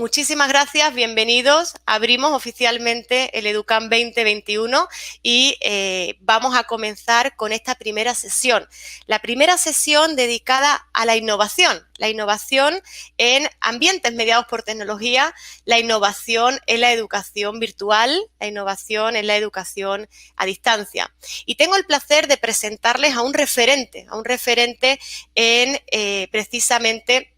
Muchísimas gracias, bienvenidos. Abrimos oficialmente el EduCamp 2021 y vamos a comenzar con esta primera sesión. La primera sesión dedicada a la innovación en ambientes mediados por tecnología, la innovación en la educación virtual, la innovación en la educación a distancia. Y tengo el placer de presentarles a un referente en precisamente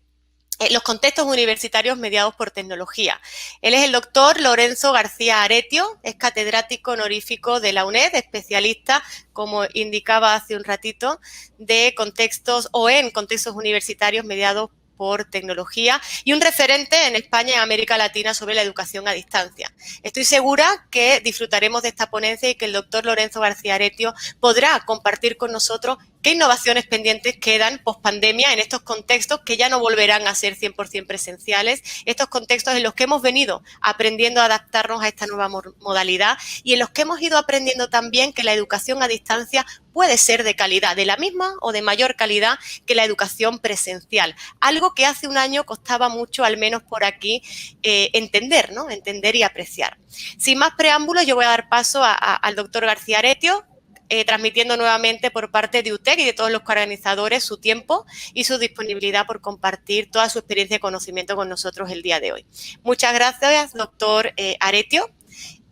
los contextos universitarios mediados por tecnología. Él es el doctor Lorenzo García Aretio, es catedrático honorífico de la UNED, especialista, como indicaba hace un ratito, de contextos o en contextos universitarios mediados por tecnología y un referente en España y en América Latina sobre la educación a distancia. Estoy segura que disfrutaremos de esta ponencia y que el doctor Lorenzo García Aretio podrá compartir con nosotros qué innovaciones pendientes quedan post-pandemia en estos contextos que ya no volverán a ser 100% presenciales, estos contextos en los que hemos venido aprendiendo a adaptarnos a esta nueva modalidad y en los que hemos ido aprendiendo también que la educación a distancia puede ser de calidad, de la misma o de mayor calidad que la educación presencial. Algo que hace un año costaba mucho, al menos por aquí, entender, ¿no? Entender y apreciar. Sin más preámbulos, yo voy a dar paso al doctor García Aretio, transmitiendo nuevamente por parte de UTEC y de todos los organizadores su tiempo y su disponibilidad por compartir toda su experiencia y conocimiento con nosotros el día de hoy. Muchas gracias, doctor Aretio,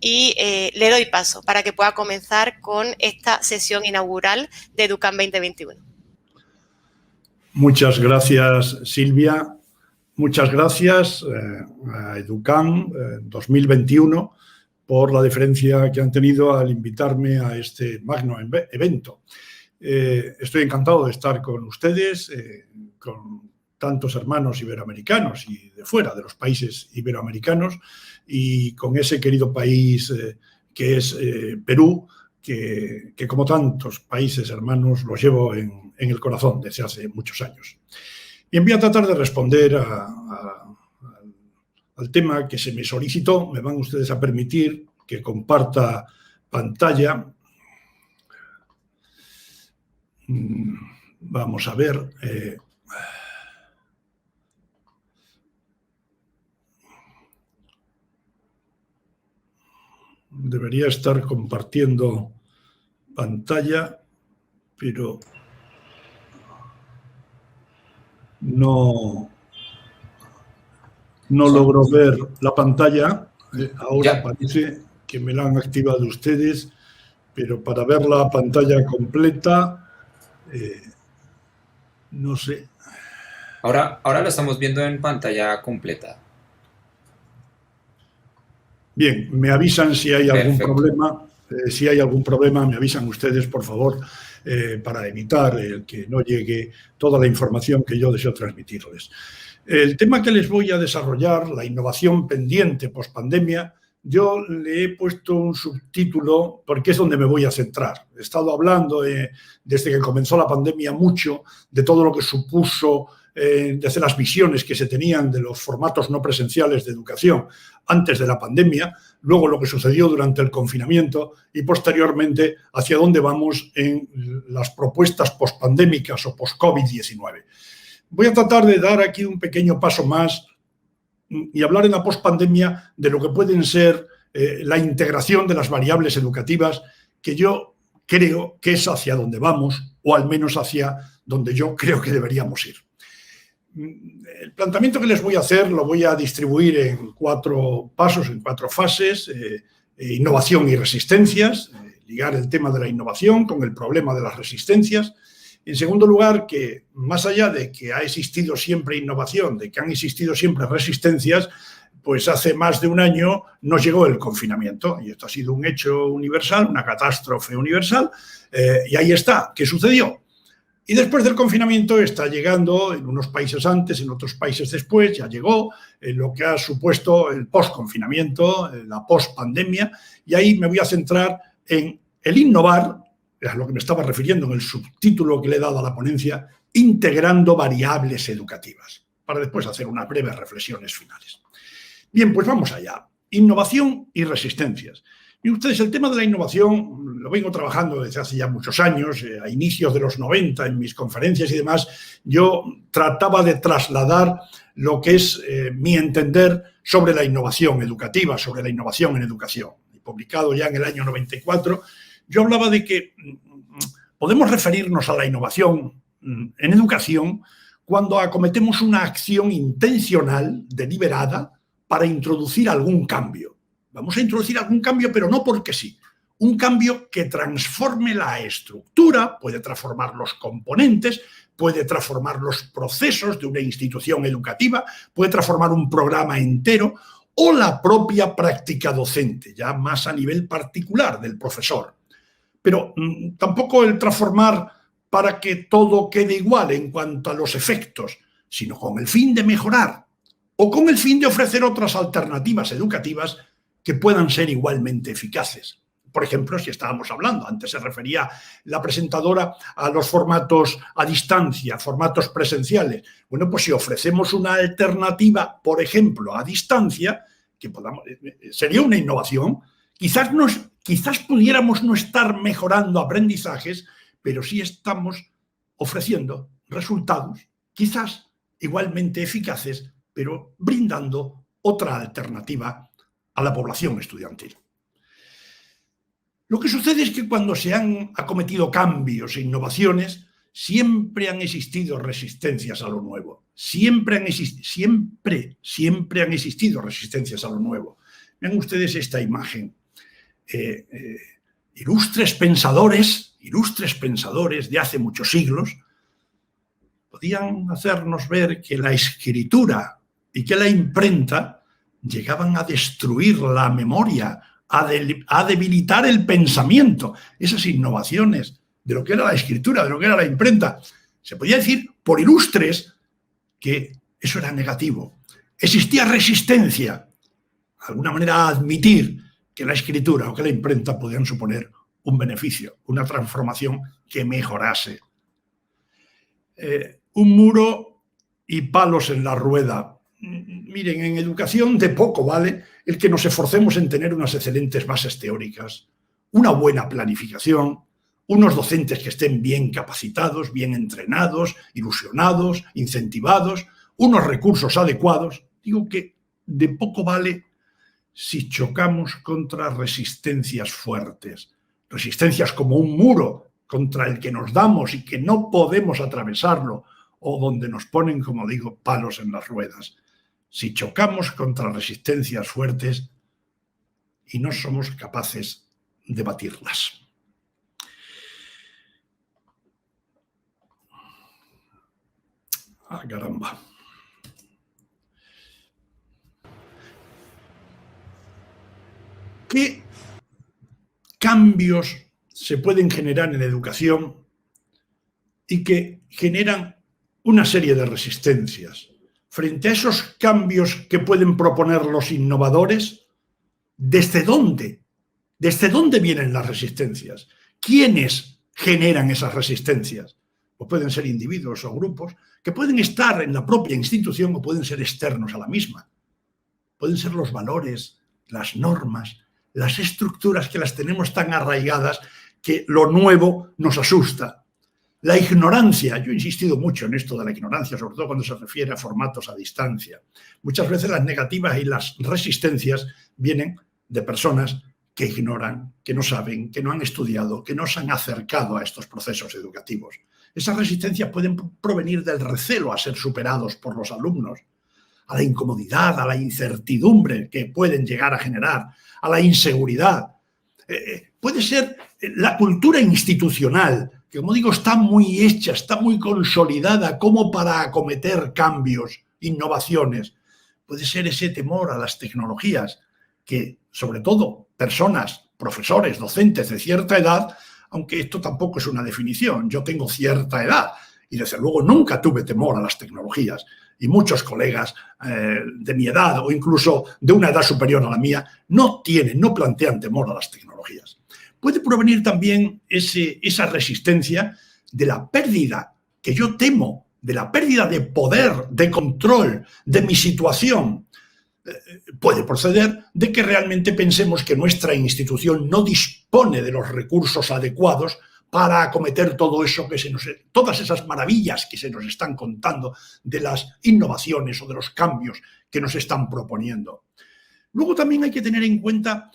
y le doy paso para que pueda comenzar con esta sesión inaugural de EduCamp 2021. Muchas gracias, Silvia. Muchas gracias a EduCamp 2021 por la deferencia que han tenido al invitarme a este magno evento. Estoy encantado de estar con ustedes, con tantos hermanos iberoamericanos y de fuera de los países iberoamericanos y con ese querido país que es Perú, que como tantos países hermanos los llevo en el corazón desde hace muchos años. Y voy a tratar de responder al tema que se me solicitó. Me van ustedes a permitir que comparta pantalla. Vamos a ver. Debería estar compartiendo pantalla, pero no logro ver la pantalla. Ahora parece que me la han activado ustedes, pero para ver la pantalla completa, no sé. Ahora lo estamos viendo en pantalla completa. Bien, me avisan si hay algún problema. Si hay algún problema, me avisan ustedes, por favor, para evitar el que no llegue toda la información que yo deseo transmitirles. El tema que les voy a desarrollar, la innovación pendiente post-pandemia, yo le he puesto un subtítulo porque es donde me voy a centrar. He estado hablando desde que comenzó la pandemia mucho de todo lo que supuso, desde las visiones que se tenían de los formatos no presenciales de educación antes de la pandemia, luego lo que sucedió durante el confinamiento y posteriormente hacia dónde vamos en las propuestas post-pandémicas o post-COVID-19. Voy a tratar de dar aquí un pequeño paso más y hablar en la post-pandemia de lo que pueden ser la integración de las variables educativas, que yo creo que es hacia donde vamos, o al menos hacia donde yo creo que deberíamos ir. El planteamiento que les voy a hacer lo voy a distribuir en 4 pasos, en 4 fases: innovación y resistencias, ligar el tema de la innovación con el problema de las resistencias. En segundo lugar, que más allá de que ha existido siempre innovación, de que han existido siempre resistencias, pues hace más de un año nos llegó el confinamiento y esto ha sido un hecho universal, una catástrofe universal, y ahí está. ¿Qué sucedió? Y después del confinamiento está llegando, en unos países antes, en otros países después, ya llegó lo que ha supuesto el post-confinamiento, la post-pandemia, y ahí me voy a centrar en el innovar, a lo que me estaba refiriendo en el subtítulo que le he dado a la ponencia, integrando variables educativas, para después hacer unas breves reflexiones finales. Bien, pues vamos allá. Innovación y resistencias. Y ustedes, el tema de la innovación lo vengo trabajando desde hace ya muchos años, a inicios de los 90, en mis conferencias y demás. Yo trataba de trasladar lo que es mi entender sobre la innovación educativa, sobre la innovación en educación. Publicado ya en el año 94, yo hablaba de que podemos referirnos a la innovación en educación cuando acometemos una acción intencional, deliberada, para introducir algún cambio. Vamos a introducir algún cambio, pero no porque sí. Un cambio que transforme la estructura, puede transformar los componentes, puede transformar los procesos de una institución educativa, puede transformar un programa entero o la propia práctica docente, ya más a nivel particular del profesor. Pero tampoco el transformar para que todo quede igual en cuanto a los efectos, sino con el fin de mejorar o con el fin de ofrecer otras alternativas educativas que puedan ser igualmente eficaces. Por ejemplo, si estábamos hablando, antes se refería la presentadora a los formatos a distancia, formatos presenciales. Bueno, pues si ofrecemos una alternativa, por ejemplo, a distancia, que sería una innovación, quizás pudiéramos no estar mejorando aprendizajes, pero sí estamos ofreciendo resultados, quizás igualmente eficaces, pero brindando otra alternativa a la población estudiantil. Lo que sucede es que cuando se han acometido cambios e innovaciones, siempre han existido resistencias a lo nuevo. Siempre han existido resistencias a lo nuevo. Vean ustedes esta imagen. Ilustres pensadores de hace muchos siglos podían hacernos ver que la escritura y que la imprenta llegaban a destruir la memoria, a debilitar el pensamiento. Esas innovaciones de lo que era la escritura, de lo que era la imprenta, se podía decir por ilustres que eso era negativo. Existía resistencia, de alguna manera, a admitir que la escritura o que la imprenta podían suponer un beneficio, una transformación que mejorase. Un muro y palos en la rueda. Miren, en educación de poco vale el que nos esforcemos en tener unas excelentes bases teóricas, una buena planificación, unos docentes que estén bien capacitados, bien entrenados, ilusionados, incentivados, unos recursos adecuados. Digo que de poco vale si chocamos contra resistencias fuertes, resistencias como un muro contra el que nos damos y que no podemos atravesarlo, o donde nos ponen, como digo, palos en las ruedas. Si chocamos contra resistencias fuertes y no somos capaces de batirlas. Ah, caramba. ¿Qué cambios se pueden generar en la educación y que generan una serie de resistencias? Frente a esos cambios que pueden proponer los innovadores, ¿desde dónde? ¿Desde dónde vienen las resistencias? ¿Quiénes generan esas resistencias? O pueden ser individuos o grupos que pueden estar en la propia institución o pueden ser externos a la misma. Pueden ser los valores, las normas, las estructuras que las tenemos tan arraigadas que lo nuevo nos asusta. La ignorancia, yo he insistido mucho en esto de la ignorancia, sobre todo cuando se refiere a formatos a distancia. Muchas veces las negativas y las resistencias vienen de personas que ignoran, que no saben, que no han estudiado, que no se han acercado a estos procesos educativos. Esas resistencias pueden provenir del recelo a ser superados por los alumnos, a la incomodidad, a la incertidumbre que pueden llegar a generar, a la inseguridad. Puede ser la cultura institucional, que, como digo, está muy hecha, está muy consolidada como para acometer cambios, innovaciones. Puede ser ese temor a las tecnologías que, sobre todo, personas, profesores, docentes de cierta edad, aunque esto tampoco es una definición, yo tengo cierta edad y desde luego nunca tuve temor a las tecnologías, y muchos colegas de mi edad o incluso de una edad superior a la mía no plantean temor a las tecnologías. Puede provenir también esa resistencia de la pérdida que yo temo, de la pérdida de poder, de control de mi situación. puede proceder de que realmente pensemos que nuestra institución no dispone de los recursos adecuados para acometer todo eso todas esas maravillas que se nos están contando de las innovaciones o de los cambios que nos están proponiendo. Luego también hay que tener en cuenta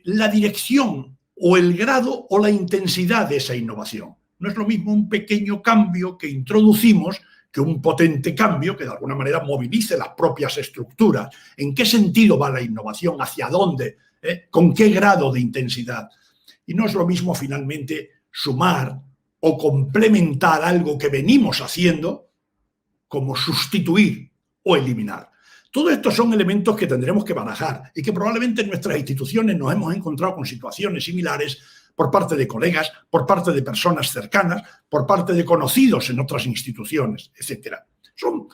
la dirección o el grado o la intensidad de esa innovación. No es lo mismo un pequeño cambio que introducimos que un potente cambio que de alguna manera movilice las propias estructuras. ¿En qué sentido va la innovación? ¿Hacia dónde? ¿Con qué grado de intensidad? Y no es lo mismo finalmente sumar o complementar algo que venimos haciendo como sustituir o eliminar. Todo esto son elementos que tendremos que barajar y que probablemente en nuestras instituciones nos hemos encontrado con situaciones similares por parte de colegas, por parte de personas cercanas, por parte de conocidos en otras instituciones, etc. Son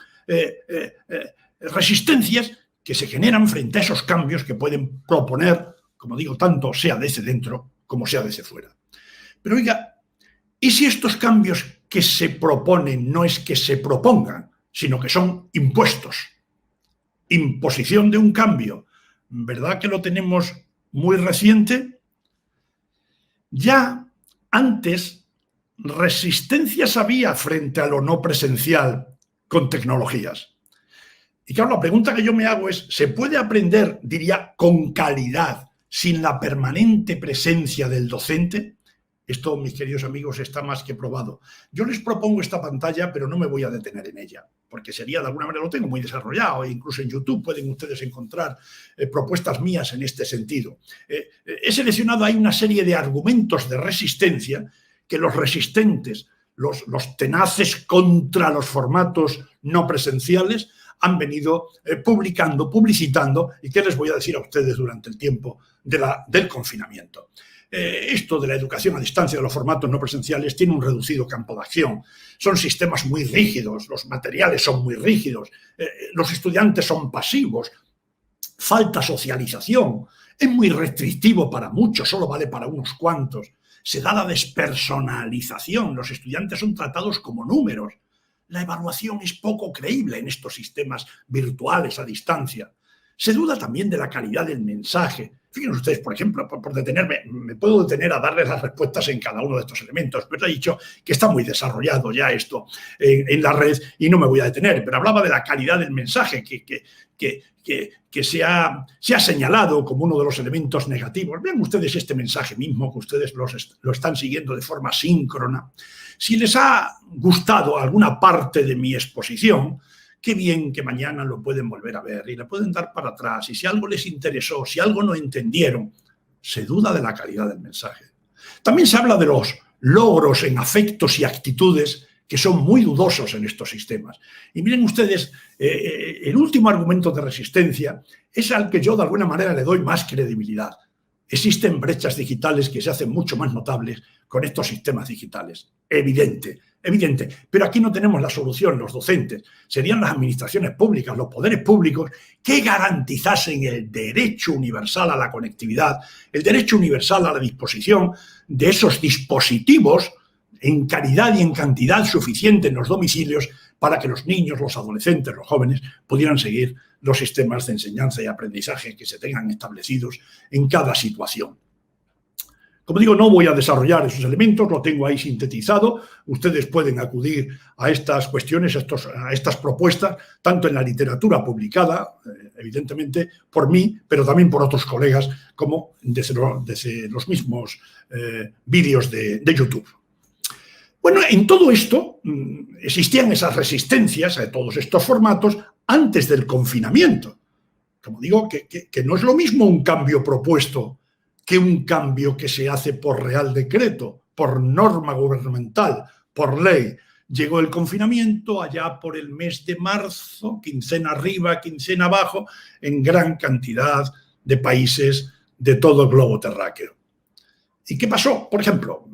resistencias que se generan frente a esos cambios que pueden proponer, como digo, tanto sea desde dentro como sea desde fuera. Pero oiga, ¿y si estos cambios que se proponen no es que se propongan, sino que son impuestos? Imposición de un cambio, ¿verdad que lo tenemos muy reciente? Ya antes, resistencias había frente a lo no presencial con tecnologías. Y claro, la pregunta que yo me hago es, ¿se puede aprender, diría, con calidad, sin la permanente presencia del docente? Esto, mis queridos amigos, está más que probado. Yo les propongo esta pantalla, pero no me voy a detener en ella, porque sería, de alguna manera, lo tengo muy desarrollado, e incluso en YouTube pueden ustedes encontrar propuestas mías en este sentido. He seleccionado ahí una serie de argumentos de resistencia que los resistentes, los tenaces contra los formatos no presenciales, han venido publicitando, y qué les voy a decir a ustedes durante el tiempo del confinamiento. Esto de la educación a distancia de los formatos no presenciales tiene un reducido campo de acción. Son sistemas muy rígidos, los materiales son muy rígidos, los estudiantes son pasivos, falta socialización, es muy restrictivo para muchos, solo vale para unos cuantos. Se da la despersonalización, los estudiantes son tratados como números. La evaluación es poco creíble en estos sistemas virtuales a distancia. Se duda también de la calidad del mensaje. Fíjense ustedes, por ejemplo, por detenerme, me puedo detener a darles las respuestas en cada uno de estos elementos, pero he dicho que está muy desarrollado ya esto en la red y no me voy a detener, pero hablaba de la calidad del mensaje que se ha señalado como uno de los elementos negativos. Vean ustedes este mensaje mismo, que ustedes lo están siguiendo de forma síncrona. Si les ha gustado alguna parte de mi exposición, qué bien que mañana lo pueden volver a ver y la pueden dar para atrás. Y si algo les interesó, si algo no entendieron, se duda de la calidad del mensaje. También se habla de los logros en afectos y actitudes que son muy dudosos en estos sistemas. Y miren ustedes, el último argumento de resistencia es al que yo de alguna manera le doy más credibilidad. Existen brechas digitales que se hacen mucho más notables con estos sistemas digitales. Evidente. Pero aquí no tenemos la solución, los docentes. Serían las administraciones públicas, los poderes públicos, que garantizasen el derecho universal a la conectividad, el derecho universal a la disposición de esos dispositivos en calidad y en cantidad suficiente en los domicilios para que los niños, los adolescentes, los jóvenes pudieran seguir los sistemas de enseñanza y aprendizaje que se tengan establecidos en cada situación. Como digo, no voy a desarrollar esos elementos, lo tengo ahí sintetizado. Ustedes pueden acudir a estas cuestiones, a estas propuestas, tanto en la literatura publicada, evidentemente por mí, pero también por otros colegas, como desde los mismos vídeos de YouTube. Bueno, en todo esto existían esas resistencias a todos estos formatos antes del confinamiento. Como digo, que no es lo mismo un cambio propuesto que un cambio que se hace por real decreto, por norma gubernamental, por ley. Llegó el confinamiento allá por el mes de marzo, quincena arriba, quincena abajo, en gran cantidad de países de todo el globo terráqueo. ¿Y qué pasó? Por ejemplo,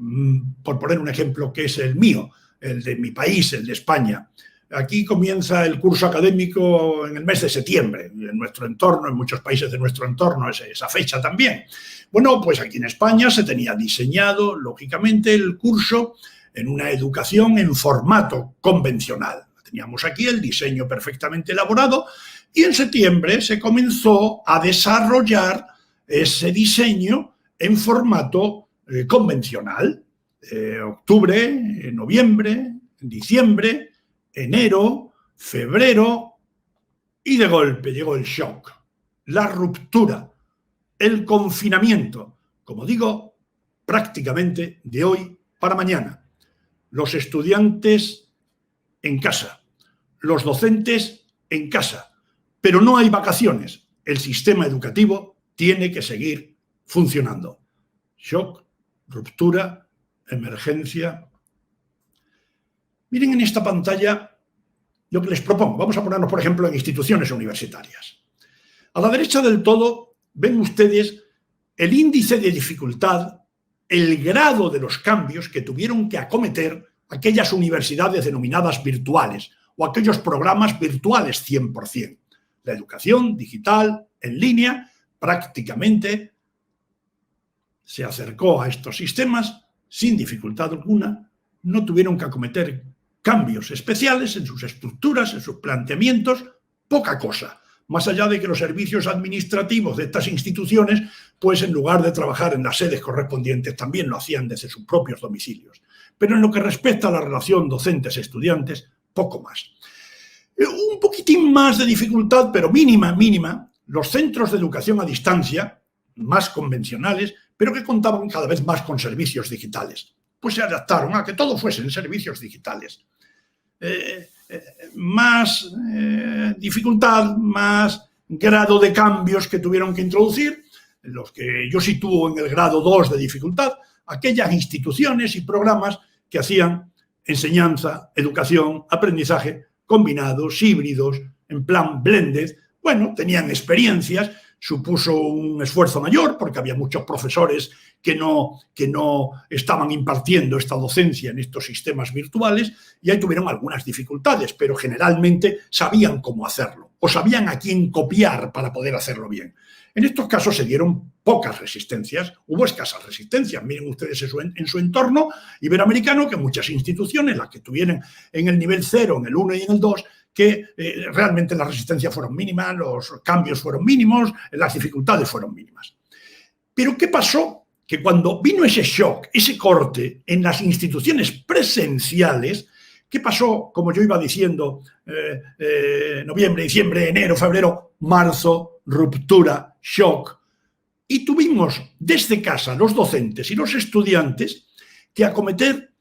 por poner un ejemplo que es el mío, el de mi país, el de España. Aquí comienza el curso académico en el mes de septiembre. En nuestro entorno, en muchos países de nuestro entorno, es esa fecha también. Bueno, pues aquí en España se tenía diseñado, lógicamente, el curso en una educación en formato convencional. Teníamos aquí el diseño perfectamente elaborado Y en septiembre se comenzó a desarrollar ese diseño en formato convencional. Octubre, noviembre, diciembre, enero, febrero, y de golpe llegó el shock, la ruptura, el confinamiento, como digo, prácticamente de hoy para mañana. Los estudiantes en casa, los docentes en casa, pero no hay vacaciones. El sistema educativo tiene que seguir funcionando. Shock, ruptura, emergencia. Miren en esta pantalla lo que les propongo. Vamos a ponernos, por ejemplo, en instituciones universitarias. A la derecha del todo ven ustedes el índice de dificultad, el grado de los cambios que tuvieron que acometer aquellas universidades denominadas virtuales o aquellos programas virtuales 100%. La educación digital, en línea, prácticamente se acercó a estos sistemas sin dificultad alguna, no tuvieron que acometer cambios especiales en sus estructuras, en sus planteamientos, poca cosa. Más allá de que los servicios administrativos de estas instituciones, pues en lugar de trabajar en las sedes correspondientes, también lo hacían desde sus propios domicilios. Pero en lo que respecta a la relación docentes-estudiantes, poco más. Un poquitín más de dificultad, pero mínima, los centros de educación a distancia, más convencionales, pero que contaban cada vez más con servicios digitales. Pues se adaptaron a que todo fuesen servicios digitales. Más dificultad, más grado de cambios que tuvieron que introducir, los que yo sitúo en el grado 2 de dificultad, aquellas instituciones y programas que hacían enseñanza, educación, aprendizaje combinados, híbridos, en plan blended. Bueno, tenían experiencias, supuso un esfuerzo mayor porque había muchos profesores que no estaban impartiendo esta docencia en estos sistemas virtuales y ahí tuvieron algunas dificultades, pero generalmente sabían cómo hacerlo o sabían a quién copiar para poder hacerlo bien. En estos casos se dieron pocas resistencias, hubo escasas resistencias. Miren ustedes en su entorno iberoamericano que muchas instituciones, las que tuvieron en el nivel 0, en el 1 y en el 2, que realmente las resistencias fueron mínimas, los cambios fueron mínimos, las dificultades fueron mínimas. Pero ¿qué pasó? Que cuando vino ese shock, ese corte en las instituciones presenciales, ¿qué pasó? Como yo iba diciendo, noviembre, diciembre, enero, febrero, marzo, ruptura, shock. Y tuvimos desde casa los docentes y los estudiantes que acometer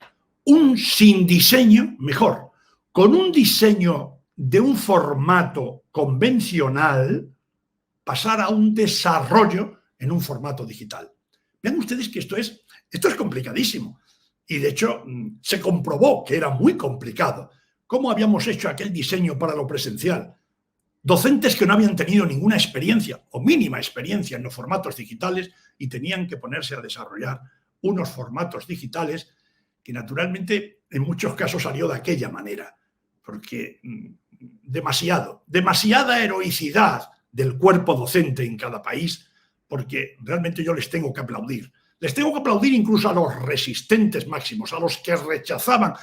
un sin diseño mejor, con un diseño de un formato convencional, pasar a un desarrollo en un formato digital. Vean ustedes que esto es complicadísimo. Y de hecho se comprobó que era muy complicado. ¿Cómo habíamos hecho aquel diseño para lo presencial? Docentes que no habían tenido ninguna experiencia o mínima experiencia en los formatos digitales y tenían que ponerse a desarrollar unos formatos digitales que naturalmente en muchos casos salió de aquella manera. Porque demasiada heroicidad del cuerpo docente en cada país, porque realmente yo les tengo que aplaudir. Les tengo que aplaudir incluso a los resistentes máximos, a los que rechazaban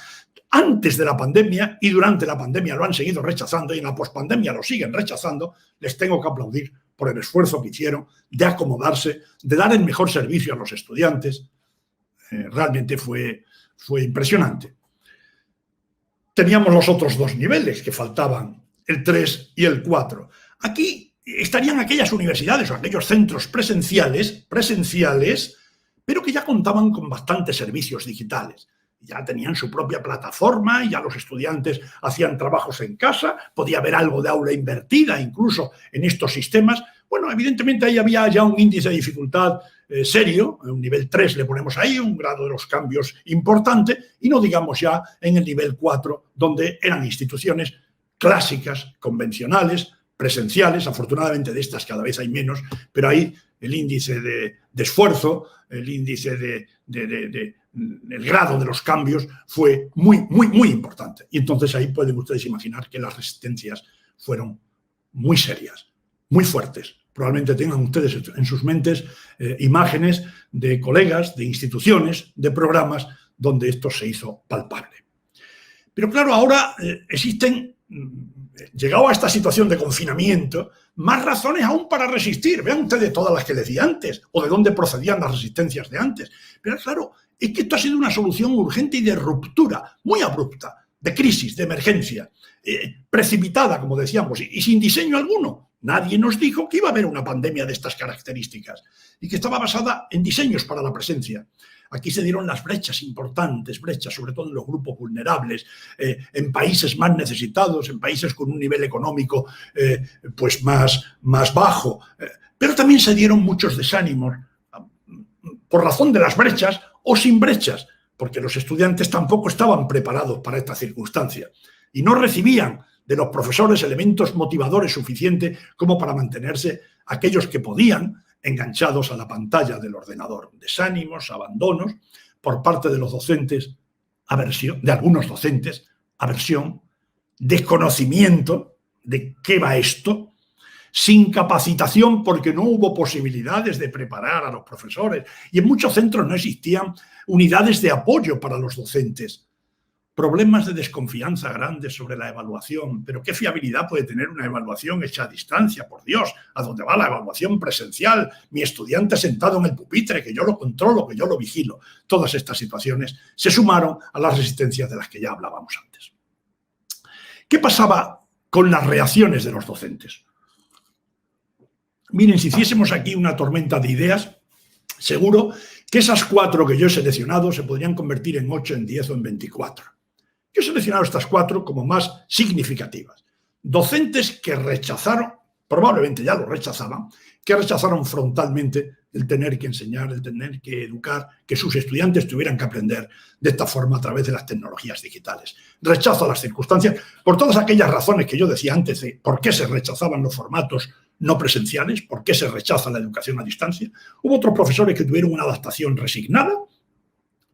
antes de la pandemia y durante la pandemia lo han seguido rechazando y en la pospandemia lo siguen rechazando. Les tengo que aplaudir por el esfuerzo que hicieron de acomodarse, de dar el mejor servicio a los estudiantes. Realmente fue impresionante. Teníamos los otros dos niveles que faltaban, el 3 y el 4. Aquí estarían aquellas universidades o aquellos centros presenciales, pero que ya contaban con bastantes servicios digitales. Ya tenían su propia plataforma, ya los estudiantes hacían trabajos en casa, podía haber algo de aula invertida incluso en estos sistemas. Bueno, evidentemente ahí había ya un índice de dificultad serio, un nivel 3 le ponemos ahí, un grado de los cambios importante, y no digamos ya en el nivel 4, donde eran instituciones clásicas, convencionales, presenciales. Afortunadamente de estas cada vez hay menos, pero ahí el índice de esfuerzo, el índice el grado de los cambios fue muy importante. Y entonces ahí pueden ustedes imaginar que las resistencias fueron muy serias, muy fuertes. Probablemente tengan ustedes en sus mentes imágenes de colegas, de instituciones, de programas donde esto se hizo palpable. Pero claro, ahora existen llegado a esta situación de confinamiento, más razones aún para resistir. Vean ustedes todas las que decía antes, o de dónde procedían las resistencias de antes. Pero claro, es que esto ha sido una solución urgente y de ruptura, muy abrupta, de crisis, de emergencia, precipitada, como decíamos, y sin diseño alguno. Nadie nos dijo que iba a haber una pandemia de estas características y que estaba basada en diseños para la presencia. Aquí se dieron las brechas, importantes brechas, sobre todo en los grupos vulnerables, en países más necesitados, en países con un nivel económico pues más bajo. Pero también se dieron muchos desánimos por razón de las brechas o sin brechas, porque los estudiantes tampoco estaban preparados para esta circunstancia y no recibían de los profesores elementos motivadores suficientes como para mantenerse aquellos que podían enganchados a la pantalla del ordenador. Desánimos, abandonos por parte de los docentes, aversión, de algunos docentes, aversión, desconocimiento de qué va esto, sin capacitación porque no hubo posibilidades de preparar a los profesores y en muchos centros no existían unidades de apoyo para los docentes. Problemas de desconfianza grandes sobre la evaluación. ¿Pero qué fiabilidad puede tener una evaluación hecha a distancia? Por Dios, ¿a dónde va la evaluación presencial? Mi estudiante sentado en el pupitre, que yo lo controlo, que yo lo vigilo. Todas estas situaciones se sumaron a las resistencias de las que ya hablábamos antes. ¿Qué pasaba con las reacciones de los docentes? Miren, si hiciésemos aquí una tormenta de ideas, seguro que esas 4 que yo he seleccionado se podrían convertir en 8, en 10 o en 24. Yo he seleccionado estas 4 como más significativas. Docentes que rechazaron, probablemente ya lo rechazaban, que rechazaron frontalmente el tener que enseñar, el tener que educar, que sus estudiantes tuvieran que aprender de esta forma a través de las tecnologías digitales. Rechazo a las circunstancias por todas aquellas razones que yo decía antes de por qué se rechazaban los formatos no presenciales, por qué se rechaza la educación a distancia. Hubo otros profesores que tuvieron una adaptación resignada,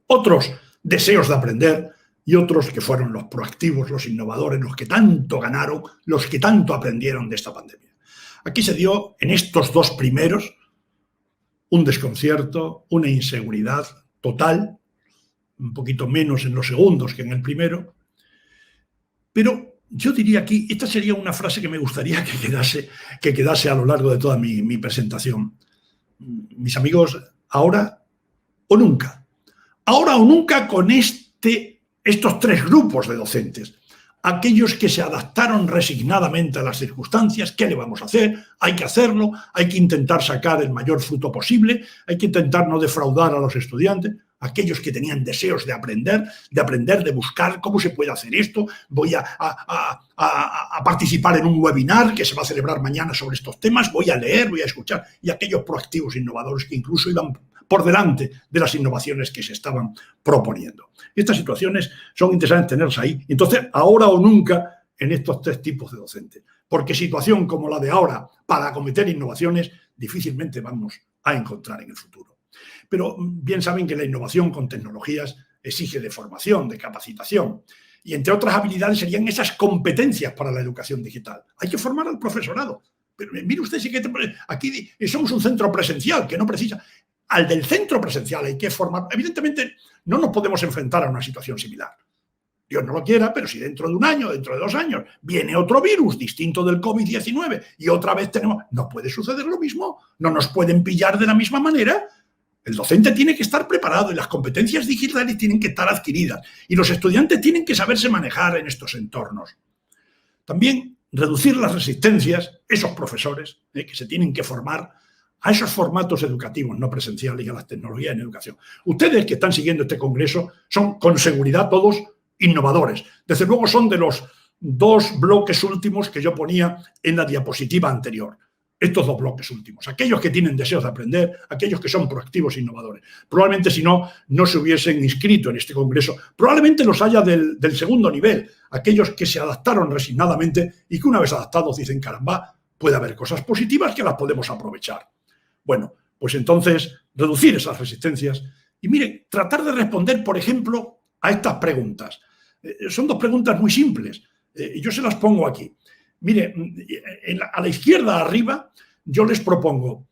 otros deseos de aprender y otros que fueron los proactivos, los innovadores, los que tanto ganaron, los que tanto aprendieron de esta pandemia. Aquí se dio en estos 2 primeros un desconcierto, una inseguridad total, un poquito menos en los segundos que en el primero, pero yo diría aquí, esta sería una frase que me gustaría que quedase a lo largo de toda mi presentación. Mis amigos, ahora o nunca. Ahora o nunca con estos 3 grupos de docentes. Aquellos que se adaptaron resignadamente a las circunstancias, ¿qué le vamos a hacer? Hay que hacerlo, hay que intentar sacar el mayor fruto posible, hay que intentar no defraudar a los estudiantes. Aquellos que tenían deseos de aprender, de buscar cómo se puede hacer esto, voy a participar en un webinar que se va a celebrar mañana sobre estos temas, voy a leer, voy a escuchar, y aquellos proactivos innovadores que incluso iban por delante de las innovaciones que se estaban proponiendo. Estas situaciones son interesantes tenerlas ahí. Entonces, ahora o nunca en estos 3 tipos de docentes, porque situación como la de ahora para acometer innovaciones difícilmente vamos a encontrar en el futuro. Pero bien saben que la innovación con tecnologías exige de formación, de capacitación. Y entre otras habilidades serían esas competencias para la educación digital. Hay que formar al profesorado. Pero mire usted, sí que aquí somos un centro presencial que no precisa. Al del centro presencial hay que formar. Evidentemente no nos podemos enfrentar a una situación similar. Dios no lo quiera, pero si dentro de un año, dentro de 2 años, viene otro virus distinto del COVID-19 y otra vez tenemos... No puede suceder lo mismo. No nos pueden pillar de la misma manera. El docente tiene que estar preparado y las competencias digitales tienen que estar adquiridas y los estudiantes tienen que saberse manejar en estos entornos. También reducir las resistencias, esos profesores que se tienen que formar a esos formatos educativos no presenciales y a las tecnologías en educación. Ustedes que están siguiendo este congreso son con seguridad todos innovadores. Desde luego son de los 2 bloques últimos que yo ponía en la diapositiva anterior. Estos 2 bloques últimos, aquellos que tienen deseos de aprender, aquellos que son proactivos e innovadores. Probablemente si no, no se hubiesen inscrito en este congreso. Probablemente los haya del segundo nivel, aquellos que se adaptaron resignadamente y que una vez adaptados dicen, caramba, puede haber cosas positivas que las podemos aprovechar. Bueno, pues entonces reducir esas resistencias y miren, tratar de responder, por ejemplo, a estas preguntas. Son 2 preguntas muy simples y yo se las pongo aquí. Mire, a la izquierda arriba yo les propongo,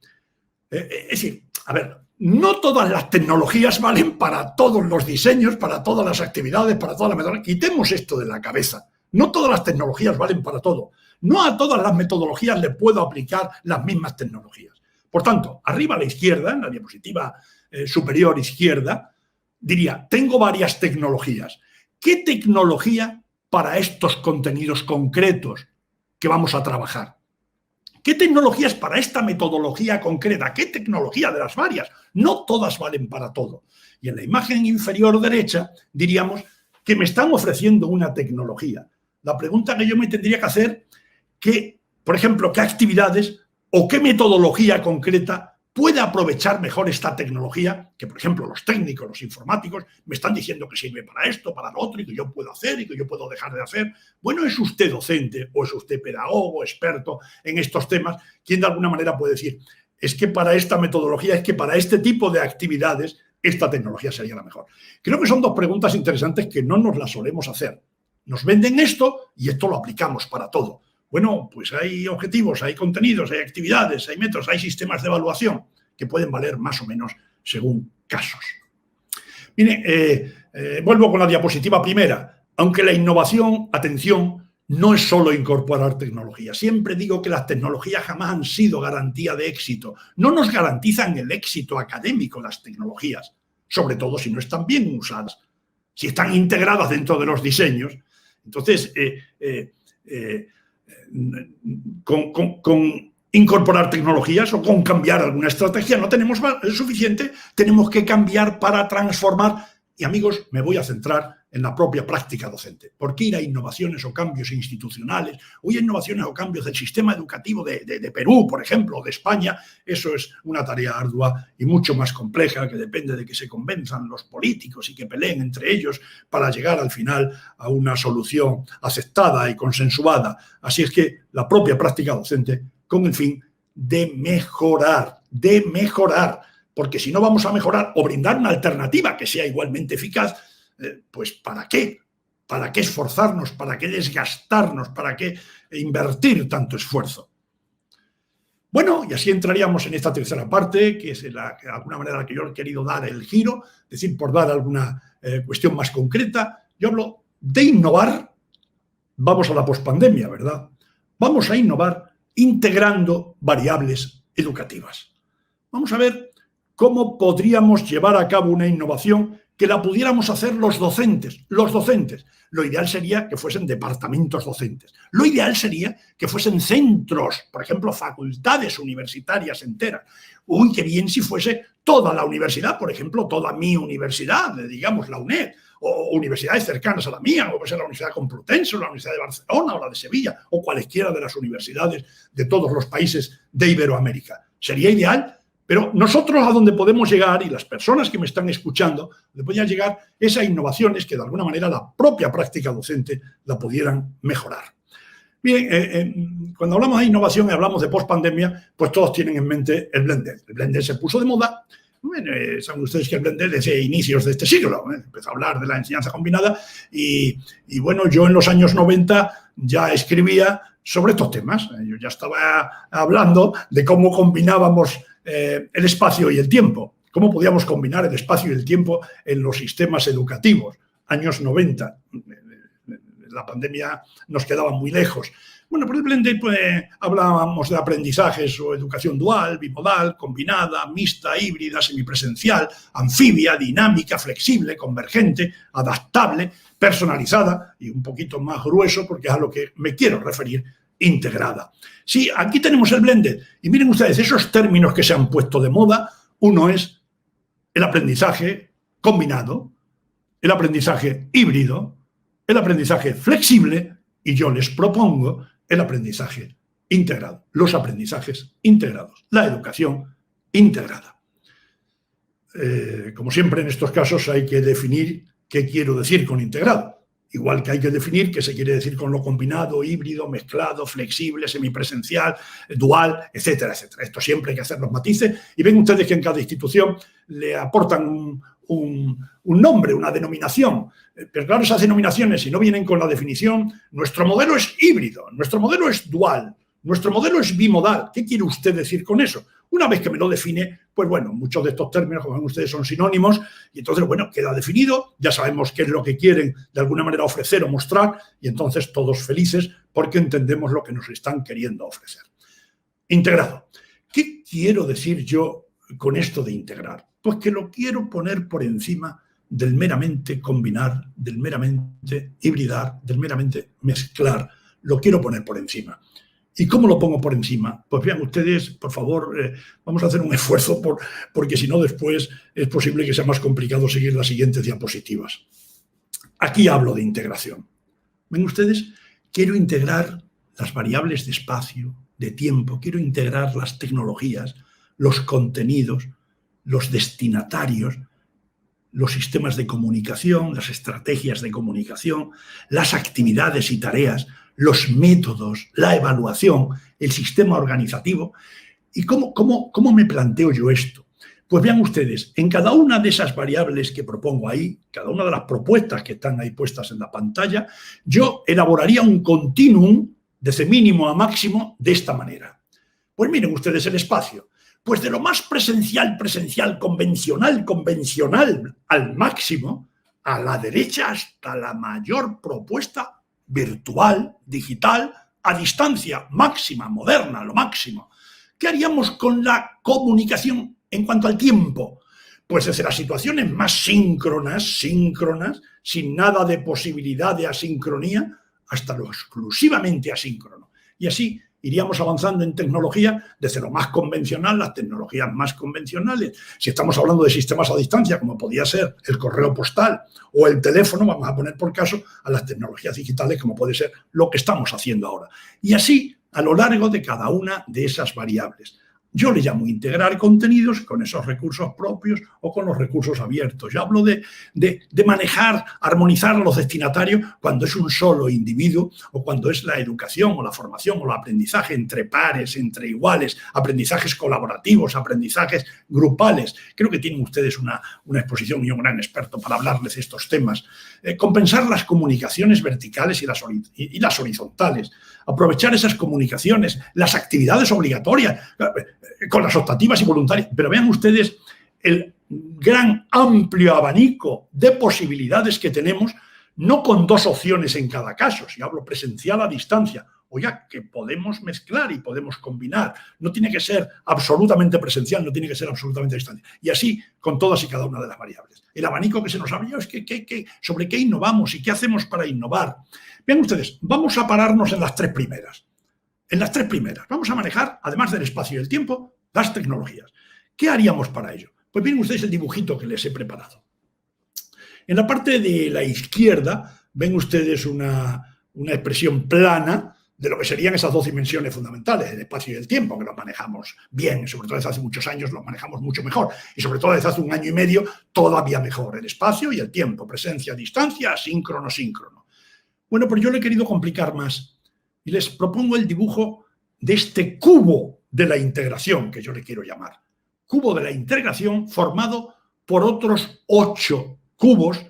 es decir, a ver, no todas las tecnologías valen para todos los diseños, para todas las actividades, para todas las metodologías. Quitemos esto de la cabeza. No todas las tecnologías valen para todo. No a todas las metodologías le puedo aplicar las mismas tecnologías. Por tanto, arriba a la izquierda, en la diapositiva superior izquierda, diría, tengo varias tecnologías. ¿Qué tecnología para estos contenidos concretos que vamos a trabajar? ¿Qué tecnologías para esta metodología concreta? ¿Qué tecnología de las varias? No todas valen para todo. Y en la imagen inferior derecha diríamos que me están ofreciendo una tecnología. La pregunta que yo me tendría que hacer, por ejemplo, ¿qué actividades o qué metodología concreta puede aprovechar mejor esta tecnología? Que, por ejemplo, los técnicos, los informáticos, me están diciendo que sirve para esto, para lo otro, y que yo puedo hacer y que yo puedo dejar de hacer. Bueno, ¿es usted docente o es usted pedagogo, experto en estos temas, quien de alguna manera puede decir, es que para esta metodología, es que para este tipo de actividades, esta tecnología sería la mejor? Creo que son dos preguntas interesantes que no nos las solemos hacer. Nos venden esto y esto lo aplicamos para todo. Bueno, pues hay objetivos, hay contenidos, hay actividades, hay métodos, hay sistemas de evaluación que pueden valer más o menos según casos. Mire, vuelvo con la diapositiva primera. Aunque la innovación, atención, no es solo incorporar tecnología. Siempre digo que las tecnologías jamás han sido garantía de éxito. No nos garantizan el éxito académico las tecnologías, sobre todo si no están bien usadas, si están integradas dentro de los diseños. Entonces, con incorporar tecnologías o con cambiar alguna estrategia no tenemos suficiente, tenemos que cambiar para transformar. Y amigos, me voy a centrar en la propia práctica docente. ¿Por qué ir a innovaciones o cambios institucionales? O ir a innovaciones o cambios del sistema educativo de Perú, por ejemplo, o de España. Eso es una tarea ardua y mucho más compleja, que depende de que se convenzan los políticos y que peleen entre ellos para llegar al final a una solución aceptada y consensuada. Así es que la propia práctica docente con el fin de mejorar, porque si no vamos a mejorar o brindar una alternativa que sea igualmente eficaz, pues ¿para qué? ¿Para qué esforzarnos? ¿Para qué desgastarnos? ¿Para qué invertir tanto esfuerzo? Bueno, y así entraríamos en esta tercera parte, que es de alguna manera la que yo he querido dar el giro, es decir, por dar alguna cuestión más concreta. Yo hablo de innovar, vamos a la pospandemia, ¿verdad? Vamos a innovar integrando variables educativas. Vamos a ver cómo podríamos llevar a cabo una innovación que la pudiéramos hacer los docentes. Lo ideal sería que fuesen departamentos docentes. Lo ideal sería que fuesen centros, por ejemplo, facultades universitarias enteras. Uy, qué bien si fuese toda la universidad, por ejemplo, toda mi universidad, digamos la UNED, o universidades cercanas a la mía, o puede ser la Universidad Complutense, o la Universidad de Barcelona, o la de Sevilla, o cualesquiera de las universidades de todos los países de Iberoamérica. Sería ideal. Pero nosotros a donde podemos llegar, y las personas que me están escuchando, donde podrían llegar esas innovaciones que de alguna manera la propia práctica docente la pudieran mejorar. Bien, cuando hablamos de innovación y hablamos de pospandemia, pues todos tienen en mente el Blended. El Blended se puso de moda. Bueno, saben ustedes que el Blended desde inicios de este siglo empezó a hablar de la enseñanza combinada y bueno, yo en los años 90 ya escribía sobre estos temas. Yo ya estaba hablando de cómo combinábamos el espacio y el tiempo. ¿Cómo podíamos combinar el espacio y el tiempo en los sistemas educativos? Años 90. La pandemia nos quedaba muy lejos. Bueno, por el Blended pues, hablábamos de aprendizajes o educación dual, bimodal, combinada, mixta, híbrida, semipresencial, anfibia, dinámica, flexible, convergente, adaptable, personalizada y un poquito más grueso porque es a lo que me quiero referir, integrada. Sí, aquí tenemos el Blended y miren ustedes esos términos que se han puesto de moda. Uno es el aprendizaje combinado, el aprendizaje híbrido, el aprendizaje flexible y yo les propongo el aprendizaje integrado, los aprendizajes integrados, la educación integrada. Como siempre en estos casos hay que definir qué quiero decir con integrado. Igual que hay que definir qué se quiere decir con lo combinado, híbrido, mezclado, flexible, semipresencial, dual, etcétera, etcétera. Esto siempre hay que hacer los matices y ven ustedes que en cada institución le aportan un nombre, una denominación. Pero claro, esas denominaciones, si no vienen con la definición, nuestro modelo es híbrido, nuestro modelo es dual, nuestro modelo es bimodal. ¿Qué quiere usted decir con eso? Una vez que me lo define, pues bueno, muchos de estos términos, como ven ustedes, son sinónimos y entonces, bueno, queda definido, ya sabemos qué es lo que quieren de alguna manera ofrecer o mostrar y entonces todos felices porque entendemos lo que nos están queriendo ofrecer. Integrado. ¿Qué quiero decir yo con esto de integrar? Pues que lo quiero poner por encima del meramente combinar, del meramente hibridar, del meramente mezclar. Lo quiero poner por encima. ¿Y cómo lo pongo por encima? Pues vean ustedes, por favor, vamos a hacer un esfuerzo porque si no después es posible que sea más complicado seguir las siguientes diapositivas. Aquí hablo de integración. ¿Ven ustedes? Quiero integrar las variables de espacio, de tiempo, quiero integrar las tecnologías, los contenidos, los destinatarios, los sistemas de comunicación, las estrategias de comunicación, las actividades y tareas, los métodos, la evaluación, el sistema organizativo. ¿Y cómo me planteo yo esto? Pues vean ustedes, en cada una de esas variables que propongo ahí, cada una de las propuestas que están ahí puestas en la pantalla, yo elaboraría un continuum desde mínimo a máximo de esta manera. Pues miren ustedes el espacio. Pues de lo más presencial, convencional al máximo, a la derecha hasta la mayor propuesta virtual, digital, a distancia máxima, moderna, lo máximo. ¿Qué haríamos con la comunicación en cuanto al tiempo? Pues desde las situaciones más síncronas, sin nada de posibilidad de asincronía, hasta lo exclusivamente asíncrono. Y así iríamos avanzando en tecnología desde lo más convencional, las tecnologías más convencionales. Si estamos hablando de sistemas a distancia, como podía ser el correo postal o el teléfono, vamos a poner por caso a las tecnologías digitales, como puede ser lo que estamos haciendo ahora. Y así a lo largo de cada una de esas variables. Yo le llamo integrar contenidos con esos recursos propios o con los recursos abiertos. Yo hablo de manejar, armonizar a los destinatarios cuando es un solo individuo o cuando es la educación o la formación o el aprendizaje entre pares, entre iguales, aprendizajes colaborativos, aprendizajes grupales. Creo que tienen ustedes una exposición y un gran experto para hablarles de estos temas. Compensar las comunicaciones verticales y las horizontales. Aprovechar esas comunicaciones, las actividades obligatorias, con las optativas y voluntarias. Pero vean ustedes el gran amplio abanico de posibilidades que tenemos, no con dos opciones en cada caso, si hablo presencial a distancia, oiga, que podemos mezclar y podemos combinar. No tiene que ser absolutamente presencial, no tiene que ser absolutamente a distancia. Y así con todas y cada una de las variables. El abanico que se nos abrió es sobre qué innovamos y qué hacemos para innovar. Vean ustedes, vamos a pararnos en las tres primeras. En las tres primeras vamos a manejar, además del espacio y el tiempo, las tecnologías. ¿Qué haríamos para ello? Pues miren ustedes el dibujito que les he preparado. En la parte de la izquierda ven ustedes una expresión plana de lo que serían esas dos dimensiones fundamentales, el espacio y el tiempo, que los manejamos bien, sobre todo desde hace muchos años los manejamos mucho mejor, y sobre todo desde hace un año y medio todavía mejor, el espacio y el tiempo, presencia, distancia, asíncrono, síncrono. Bueno, pues yo lo he querido complicar más y les propongo el dibujo de este cubo de la integración, que yo le quiero llamar. Cubo de la integración formado por otros 8 cubos,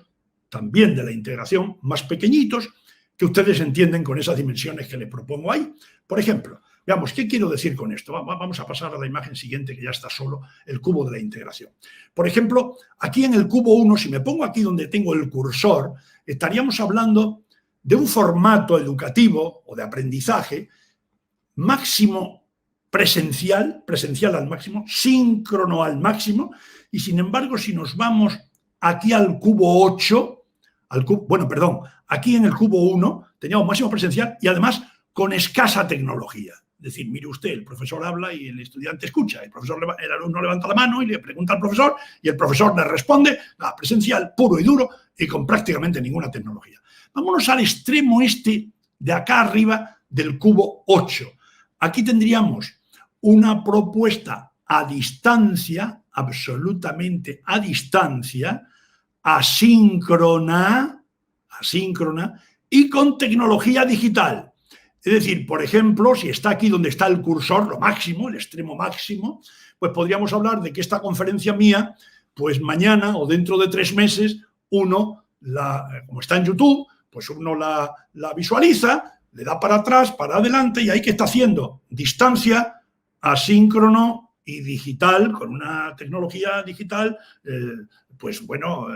también de la integración, más pequeñitos, que ustedes entienden con esas dimensiones que les propongo ahí. Por ejemplo, veamos, ¿qué quiero decir con esto? Vamos a pasar a la imagen siguiente, que ya está solo el cubo de la integración. Por ejemplo, aquí en el cubo 1, si me pongo aquí donde tengo el cursor, estaríamos hablando de un formato educativo o de aprendizaje máximo presencial al máximo, síncrono al máximo, y sin embargo, si nos vamos aquí al cubo 8, aquí en el cubo 1 teníamos máximo presencial y además con escasa tecnología. Es decir, mire usted, el profesor habla y el estudiante escucha, el alumno levanta la mano y le pregunta al profesor y el profesor le responde, presencial puro y duro y con prácticamente ninguna tecnología. Vámonos al extremo este de acá arriba del cubo 8. Aquí tendríamos una propuesta a distancia, absolutamente a distancia, asíncrona y con tecnología digital. Es decir, por ejemplo, si está aquí donde está el cursor, lo máximo, el extremo máximo, pues podríamos hablar de que esta conferencia mía, pues mañana o dentro de 3 meses, uno, como está en YouTube, pues uno la visualiza, le da para atrás, para adelante, y ahí ¿qué está haciendo? Distancia, asíncrono y digital, con una tecnología digital, pues bueno,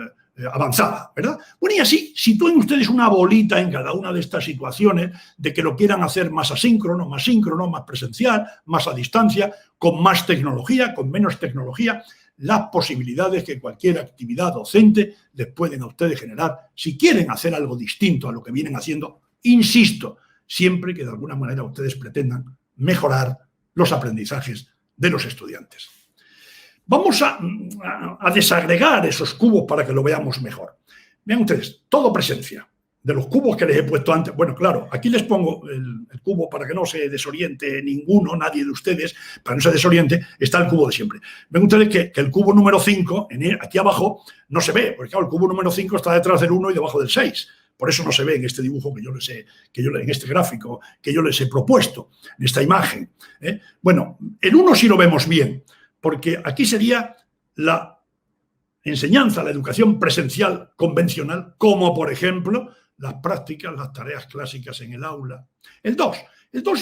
avanzada, ¿verdad? Bueno, y así sitúen ustedes una bolita en cada una de estas situaciones de que lo quieran hacer más asíncrono, más síncrono, más presencial, más a distancia, con más tecnología, con menos tecnología, las posibilidades que cualquier actividad docente les pueden a ustedes generar si quieren hacer algo distinto a lo que vienen haciendo, insisto, siempre que de alguna manera ustedes pretendan mejorar los aprendizajes de los estudiantes. Vamos a desagregar esos cubos para que lo veamos mejor. Vean ustedes, todo presencia. De los cubos que les he puesto antes, bueno, claro, aquí les pongo el cubo para que no se desoriente ninguno, nadie de ustedes, para que no se desoriente, está el cubo de siempre. Ven ustedes que el cubo número 5, aquí abajo, no se ve, porque claro, el cubo número 5 está detrás del 1 y debajo del 6. Por eso no se ve en este dibujo en este gráfico que yo les he propuesto, en esta imagen. Bueno, el 1 sí lo vemos bien, porque aquí sería la enseñanza, la educación presencial convencional, como por ejemplo las prácticas, las tareas clásicas en el aula. El 2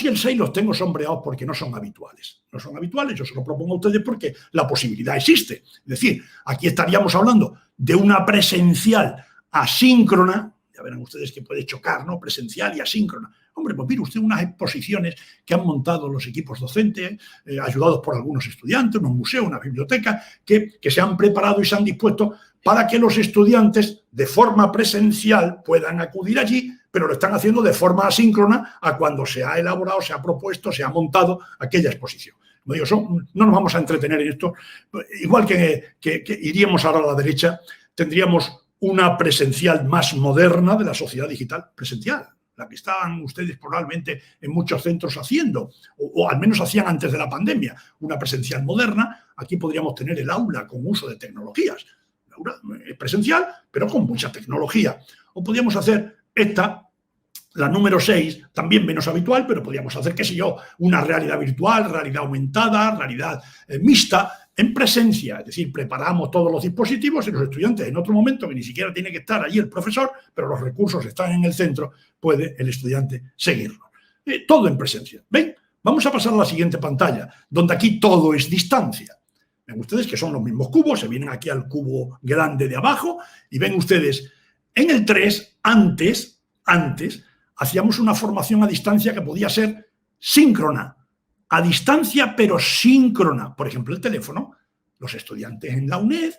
y el 6 los tengo sombreados porque no son habituales. No son habituales, yo se lo propongo a ustedes porque la posibilidad existe. Es decir, aquí estaríamos hablando de una presencial asíncrona. Ya verán ustedes que puede chocar, ¿no? Presencial y asíncrona. Hombre, pues mire usted unas exposiciones que han montado los equipos docentes, ayudados por algunos estudiantes, unos museos, una biblioteca, que se han preparado y se han dispuesto para que los estudiantes de forma presencial puedan acudir allí, pero lo están haciendo de forma asíncrona a cuando se ha elaborado, se ha propuesto, se ha montado aquella exposición. Como digo, no nos vamos a entretener en esto. Igual que iríamos ahora a la derecha, tendríamos una presencial más moderna de la sociedad digital presencial, la que estaban ustedes probablemente en muchos centros haciendo, o al menos hacían antes de la pandemia, una presencial moderna. Aquí podríamos tener el aula con uso de tecnologías, el aula presencial, pero con mucha tecnología. O podríamos hacer la número 6, también menos habitual, pero podríamos hacer, qué sé yo, una realidad virtual, realidad aumentada, realidad mixta, en presencia, es decir, preparamos todos los dispositivos y los estudiantes en otro momento que ni siquiera tiene que estar allí el profesor, pero los recursos están en el centro, puede el estudiante seguirlo. Todo en presencia. ¿Ven? Vamos a pasar a la siguiente pantalla, donde aquí todo es distancia. Ven ustedes que son los mismos cubos, se vienen aquí al cubo grande de abajo y ven ustedes, en el 3, antes, hacíamos una formación a distancia que podía ser síncrona, a distancia pero síncrona. Por ejemplo, el teléfono. Los estudiantes en la UNED,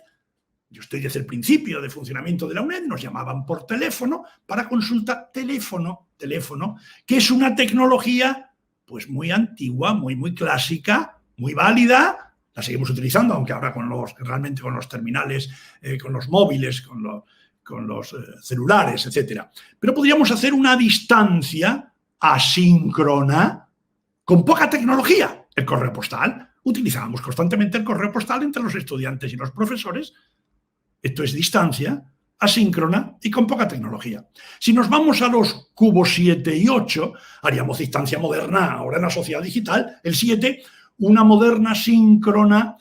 yo estoy desde el principio de funcionamiento de la UNED, nos llamaban por teléfono para consulta teléfono, que es una tecnología pues muy antigua, muy clásica, muy válida. La seguimos utilizando, aunque ahora realmente con los terminales, con los móviles, con los celulares, etcétera. Pero podríamos hacer una distancia asíncrona con poca tecnología. El correo postal. Utilizábamos constantemente el correo postal entre los estudiantes y los profesores. Esto es distancia asíncrona y con poca tecnología. Si nos vamos a los cubos 7 y 8, haríamos distancia moderna ahora en la sociedad digital. El 7, una moderna síncrona,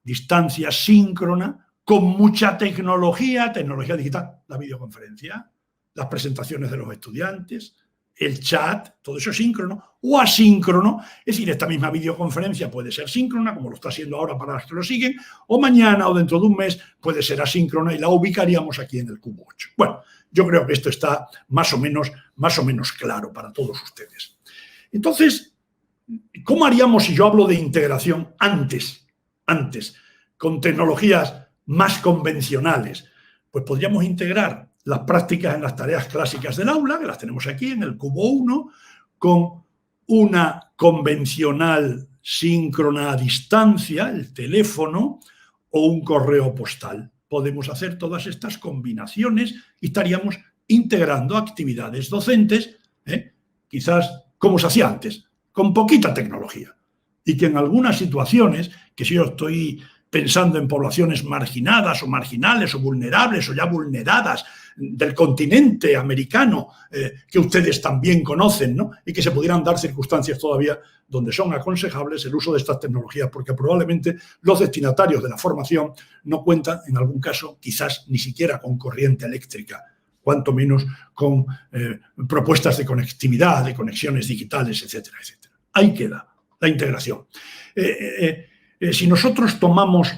distancia síncrona, con mucha tecnología digital, la videoconferencia, las presentaciones de los estudiantes, el chat, todo eso es síncrono o asíncrono. Es decir, esta misma videoconferencia puede ser síncrona, como lo está haciendo ahora para los que lo siguen, o mañana o dentro de un mes puede ser asíncrona y la ubicaríamos aquí en el cubo 8. Bueno, yo creo que esto está más o menos claro para todos ustedes. Entonces, ¿cómo haríamos si yo hablo de integración antes, con tecnologías más convencionales? Pues podríamos integrar las prácticas en las tareas clásicas del aula, que las tenemos aquí en el cubo 1, con una convencional síncrona a distancia, el teléfono, o un correo postal. Podemos hacer todas estas combinaciones y estaríamos integrando actividades docentes, quizás como se hacía antes, con poquita tecnología. Y que en algunas situaciones, que si yo estoy pensando en poblaciones marginadas o marginales o vulnerables o ya vulneradas del continente americano, que ustedes también conocen, ¿no? Y que se pudieran dar circunstancias todavía donde son aconsejables el uso de estas tecnologías, porque probablemente los destinatarios de la formación no cuentan, en algún caso, quizás ni siquiera con corriente eléctrica, cuanto menos con propuestas de conectividad, de conexiones digitales, etcétera, etcétera. Ahí queda. la integración. Si nosotros tomamos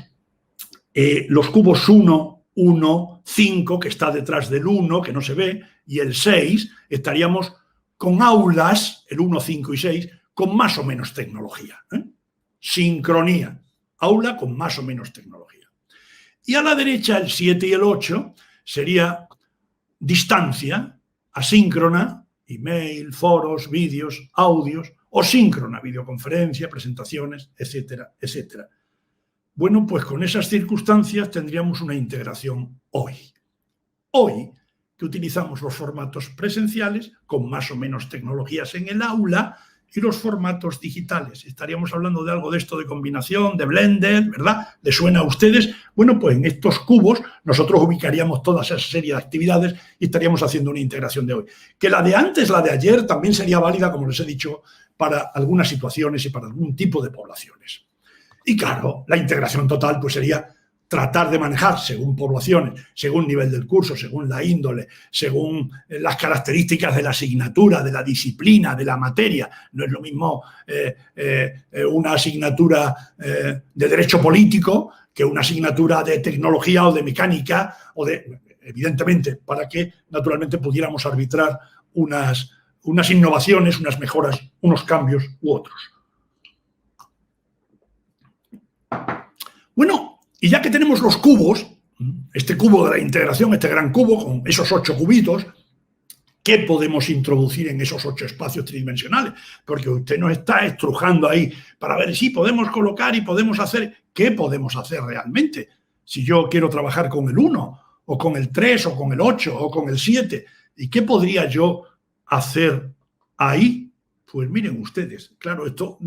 los cubos 1, 1, 5, que está detrás del 1, que no se ve, y el 6, estaríamos con aulas, el 1, 5 y 6, con más o menos tecnología. Sincronía. Aula con más o menos tecnología. Y a la derecha, el 7 y el 8, sería distancia, asíncrona, email, foros, vídeos, audios, o síncrona, videoconferencia, presentaciones, etcétera, etcétera. Bueno, pues con esas circunstancias tendríamos una integración hoy. Hoy, que utilizamos los formatos presenciales con más o menos tecnologías en el aula y los formatos digitales. Estaríamos hablando de algo de esto de combinación, de Blender, ¿verdad? ¿Les suena a ustedes? Bueno, pues en estos cubos nosotros ubicaríamos toda esa serie de actividades y estaríamos haciendo una integración de hoy. Que la de antes, la de ayer, también sería válida, como les he dicho, para algunas situaciones y para algún tipo de poblaciones. Y claro, la integración total pues sería tratar de manejar según poblaciones, según nivel del curso, según la índole, según las características de la asignatura, de la disciplina, de la materia. No es lo mismo una asignatura de derecho político que una asignatura de tecnología o de mecánica, o de, evidentemente, para que naturalmente pudiéramos arbitrar unas innovaciones, unas mejoras, unos cambios u otros. Bueno, y ya que tenemos los cubos, este cubo de la integración, este gran cubo con esos 8 cubitos, ¿qué podemos introducir en esos 8 espacios tridimensionales? Porque usted nos está estrujando ahí para ver si podemos colocar y podemos hacer. ¿Qué podemos hacer realmente? Si yo quiero trabajar con el 1, o con el 3, o con el 8, o con el 7, ¿y qué podría yo hacer ahí? Pues miren ustedes, claro, esto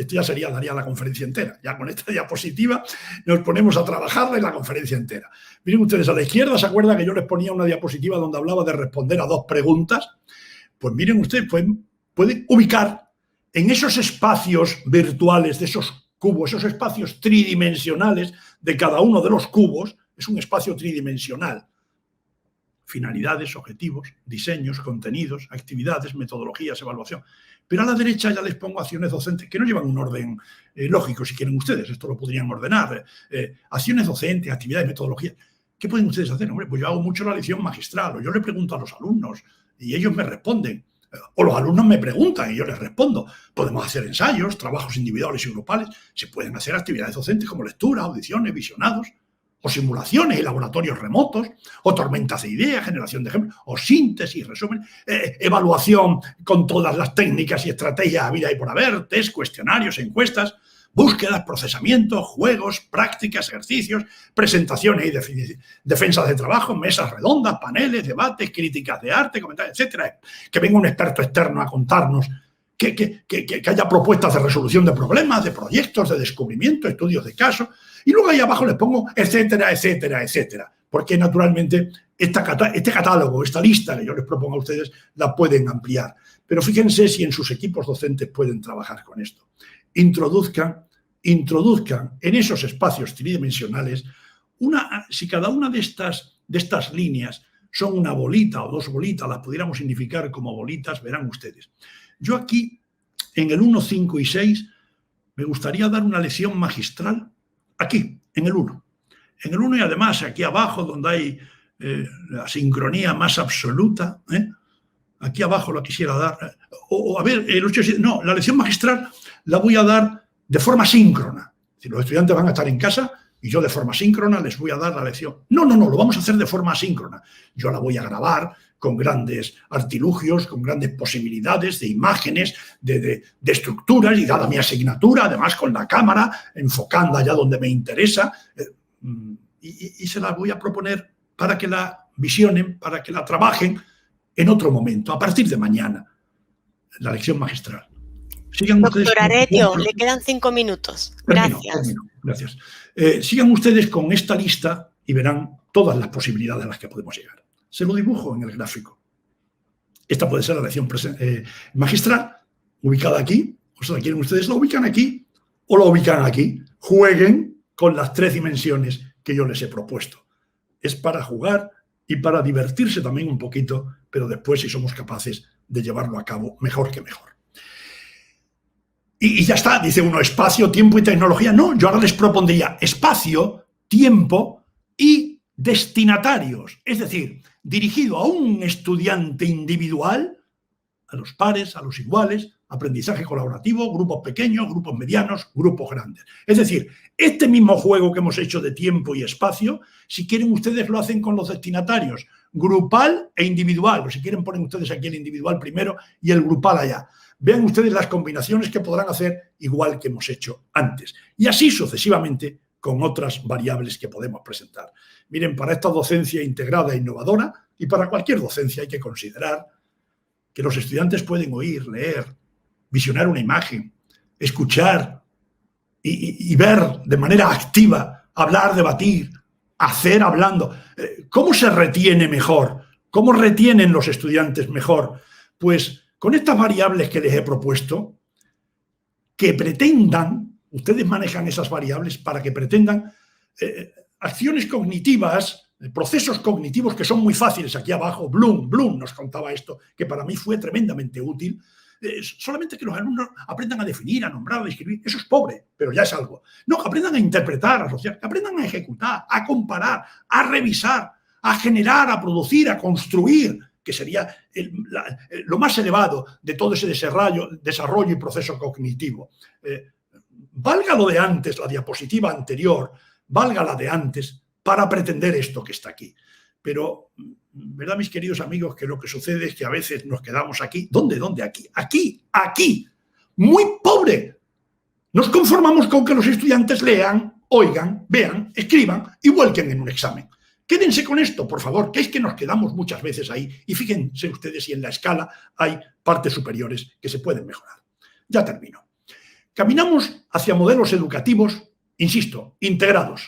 ya daría la conferencia entera. Ya con esta diapositiva nos ponemos a trabajar en la conferencia entera. Miren ustedes, a la izquierda, ¿se acuerdan que yo les ponía una diapositiva donde hablaba de responder a 2 preguntas? Pues miren ustedes, pueden ubicar en esos espacios virtuales de esos cubos, esos espacios tridimensionales de cada uno de los cubos, es un espacio tridimensional. Finalidades, objetivos, diseños, contenidos, actividades, metodologías, evaluación. Pero a la derecha ya les pongo acciones docentes que no llevan un orden lógico, si quieren ustedes, esto lo podrían ordenar. Acciones docentes, actividades, metodologías. ¿Qué pueden ustedes hacer? Hombre, pues yo hago mucho la lección magistral, o yo le pregunto a los alumnos y ellos me responden. O los alumnos me preguntan y yo les respondo. Podemos hacer ensayos, trabajos individuales y grupales. Se pueden hacer actividades docentes como lectura, audiciones, visionados, o simulaciones y laboratorios remotos, o tormentas de ideas, generación de ejemplos, o síntesis, resumen, evaluación con todas las técnicas y estrategias a vida y por haber, test, cuestionarios, encuestas, búsquedas, procesamientos, juegos, prácticas, ejercicios, presentaciones y defensas de trabajo, mesas redondas, paneles, debates, críticas de arte, comentarios, etcétera. Que venga un experto externo a contarnos que haya propuestas de resolución de problemas, de proyectos, de descubrimiento, estudios de casos. Y luego ahí abajo les pongo etcétera, etcétera, etcétera. Porque naturalmente este catálogo, esta lista que yo les propongo a ustedes, la pueden ampliar. Pero fíjense si en sus equipos docentes pueden trabajar con esto. Introduzcan en esos espacios tridimensionales, si cada una de estas líneas son una bolita o 2 bolitas, las pudiéramos significar como bolitas, verán ustedes. Yo aquí, en el 1, 5 y 6, me gustaría dar una lección magistral aquí, en el 1. En el 1 y además aquí abajo, donde hay la sincronía más absoluta, aquí abajo la quisiera dar. A ver, el 8 y 7, no, la lección magistral la voy a dar de forma síncrona. Si los estudiantes van a estar en casa y yo de forma síncrona les voy a dar la lección. No, lo vamos a hacer de forma asíncrona. Yo la voy a grabar con grandes artilugios, con grandes posibilidades de imágenes, de estructuras, y dada mi asignatura, además con la cámara, enfocando allá donde me interesa, y se la voy a proponer para que la visionen, para que la trabajen en otro momento, a partir de mañana, la lección magistral. Sigan Doctor ustedes Aretio, le quedan 5 minutos. Gracias. Termino. Gracias. Sigan ustedes con esta lista y verán todas las posibilidades a las que podemos llegar. Se lo dibujo en el gráfico. Esta puede ser la lección magistral, ubicada aquí. O sea, quieren ustedes, la ubican aquí o la ubican aquí. Jueguen con las 3 dimensiones que yo les he propuesto. Es para jugar y para divertirse también un poquito, pero después si somos capaces de llevarlo a cabo, mejor que mejor. Y ya está, dice uno, espacio, tiempo y tecnología. No, yo ahora les propondría espacio, tiempo y destinatarios. Es decir, dirigido a un estudiante individual, a los pares, a los iguales, aprendizaje colaborativo, grupos pequeños, grupos medianos, grupos grandes. Es decir, este mismo juego que hemos hecho de tiempo y espacio, si quieren ustedes lo hacen con los destinatarios, grupal e individual, o si quieren ponen ustedes aquí el individual primero y el grupal allá. Vean ustedes las combinaciones que podrán hacer igual que hemos hecho antes. Y así sucesivamente con otras variables que podemos presentar. Miren, para esta docencia integrada e innovadora y para cualquier docencia hay que considerar que los estudiantes pueden oír, leer, visionar una imagen, escuchar y ver de manera activa, hablar, debatir, hacer hablando. ¿Cómo se retiene mejor? ¿Cómo retienen los estudiantes mejor? Pues con estas variables que les he propuesto, que pretendan, ustedes manejan esas variables para que pretendan acciones cognitivas, procesos cognitivos que son muy fáciles. Aquí abajo, Bloom nos contaba esto, que para mí fue tremendamente útil. Solamente que los alumnos aprendan a definir, a nombrar, a describir. Eso es pobre, pero ya es algo. No, que aprendan a interpretar, a asociar, que aprendan a ejecutar, a comparar, a revisar, a generar, a producir, a construir, que sería lo más elevado de todo ese desarrollo y proceso cognitivo. Valga lo de antes, la diapositiva anterior, valga la de antes, para pretender esto que está aquí. Pero, ¿verdad, mis queridos amigos, que lo que sucede es que a veces nos quedamos aquí? ¿Dónde? Aquí. Muy pobre. Nos conformamos con que los estudiantes lean, oigan, vean, escriban y vuelquen en un examen. Quédense con esto, por favor, que es que nos quedamos muchas veces ahí. Y fíjense ustedes si en la escala hay partes superiores que se pueden mejorar. Ya termino. Caminamos hacia modelos educativos, insisto, integrados,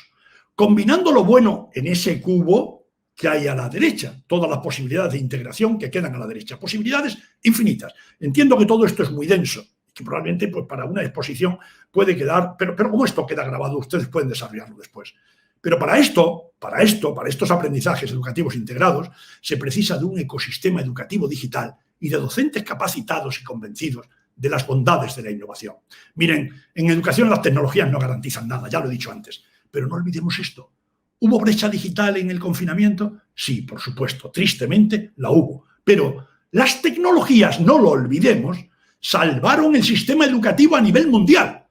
combinando lo bueno en ese cubo que hay a la derecha, todas las posibilidades de integración que quedan a la derecha, posibilidades infinitas. Entiendo que todo esto es muy denso, que probablemente pues, para una exposición puede quedar, pero como esto queda grabado, ustedes pueden desarrollarlo después. Pero para estos aprendizajes educativos integrados, se precisa de un ecosistema educativo digital y de docentes capacitados y convencidos de las bondades de la innovación. Miren, en educación las tecnologías no garantizan nada, ya lo he dicho antes, pero no olvidemos esto. ¿Hubo brecha digital en el confinamiento? Sí, por supuesto, tristemente la hubo. Pero las tecnologías, no lo olvidemos, salvaron el sistema educativo a nivel mundial.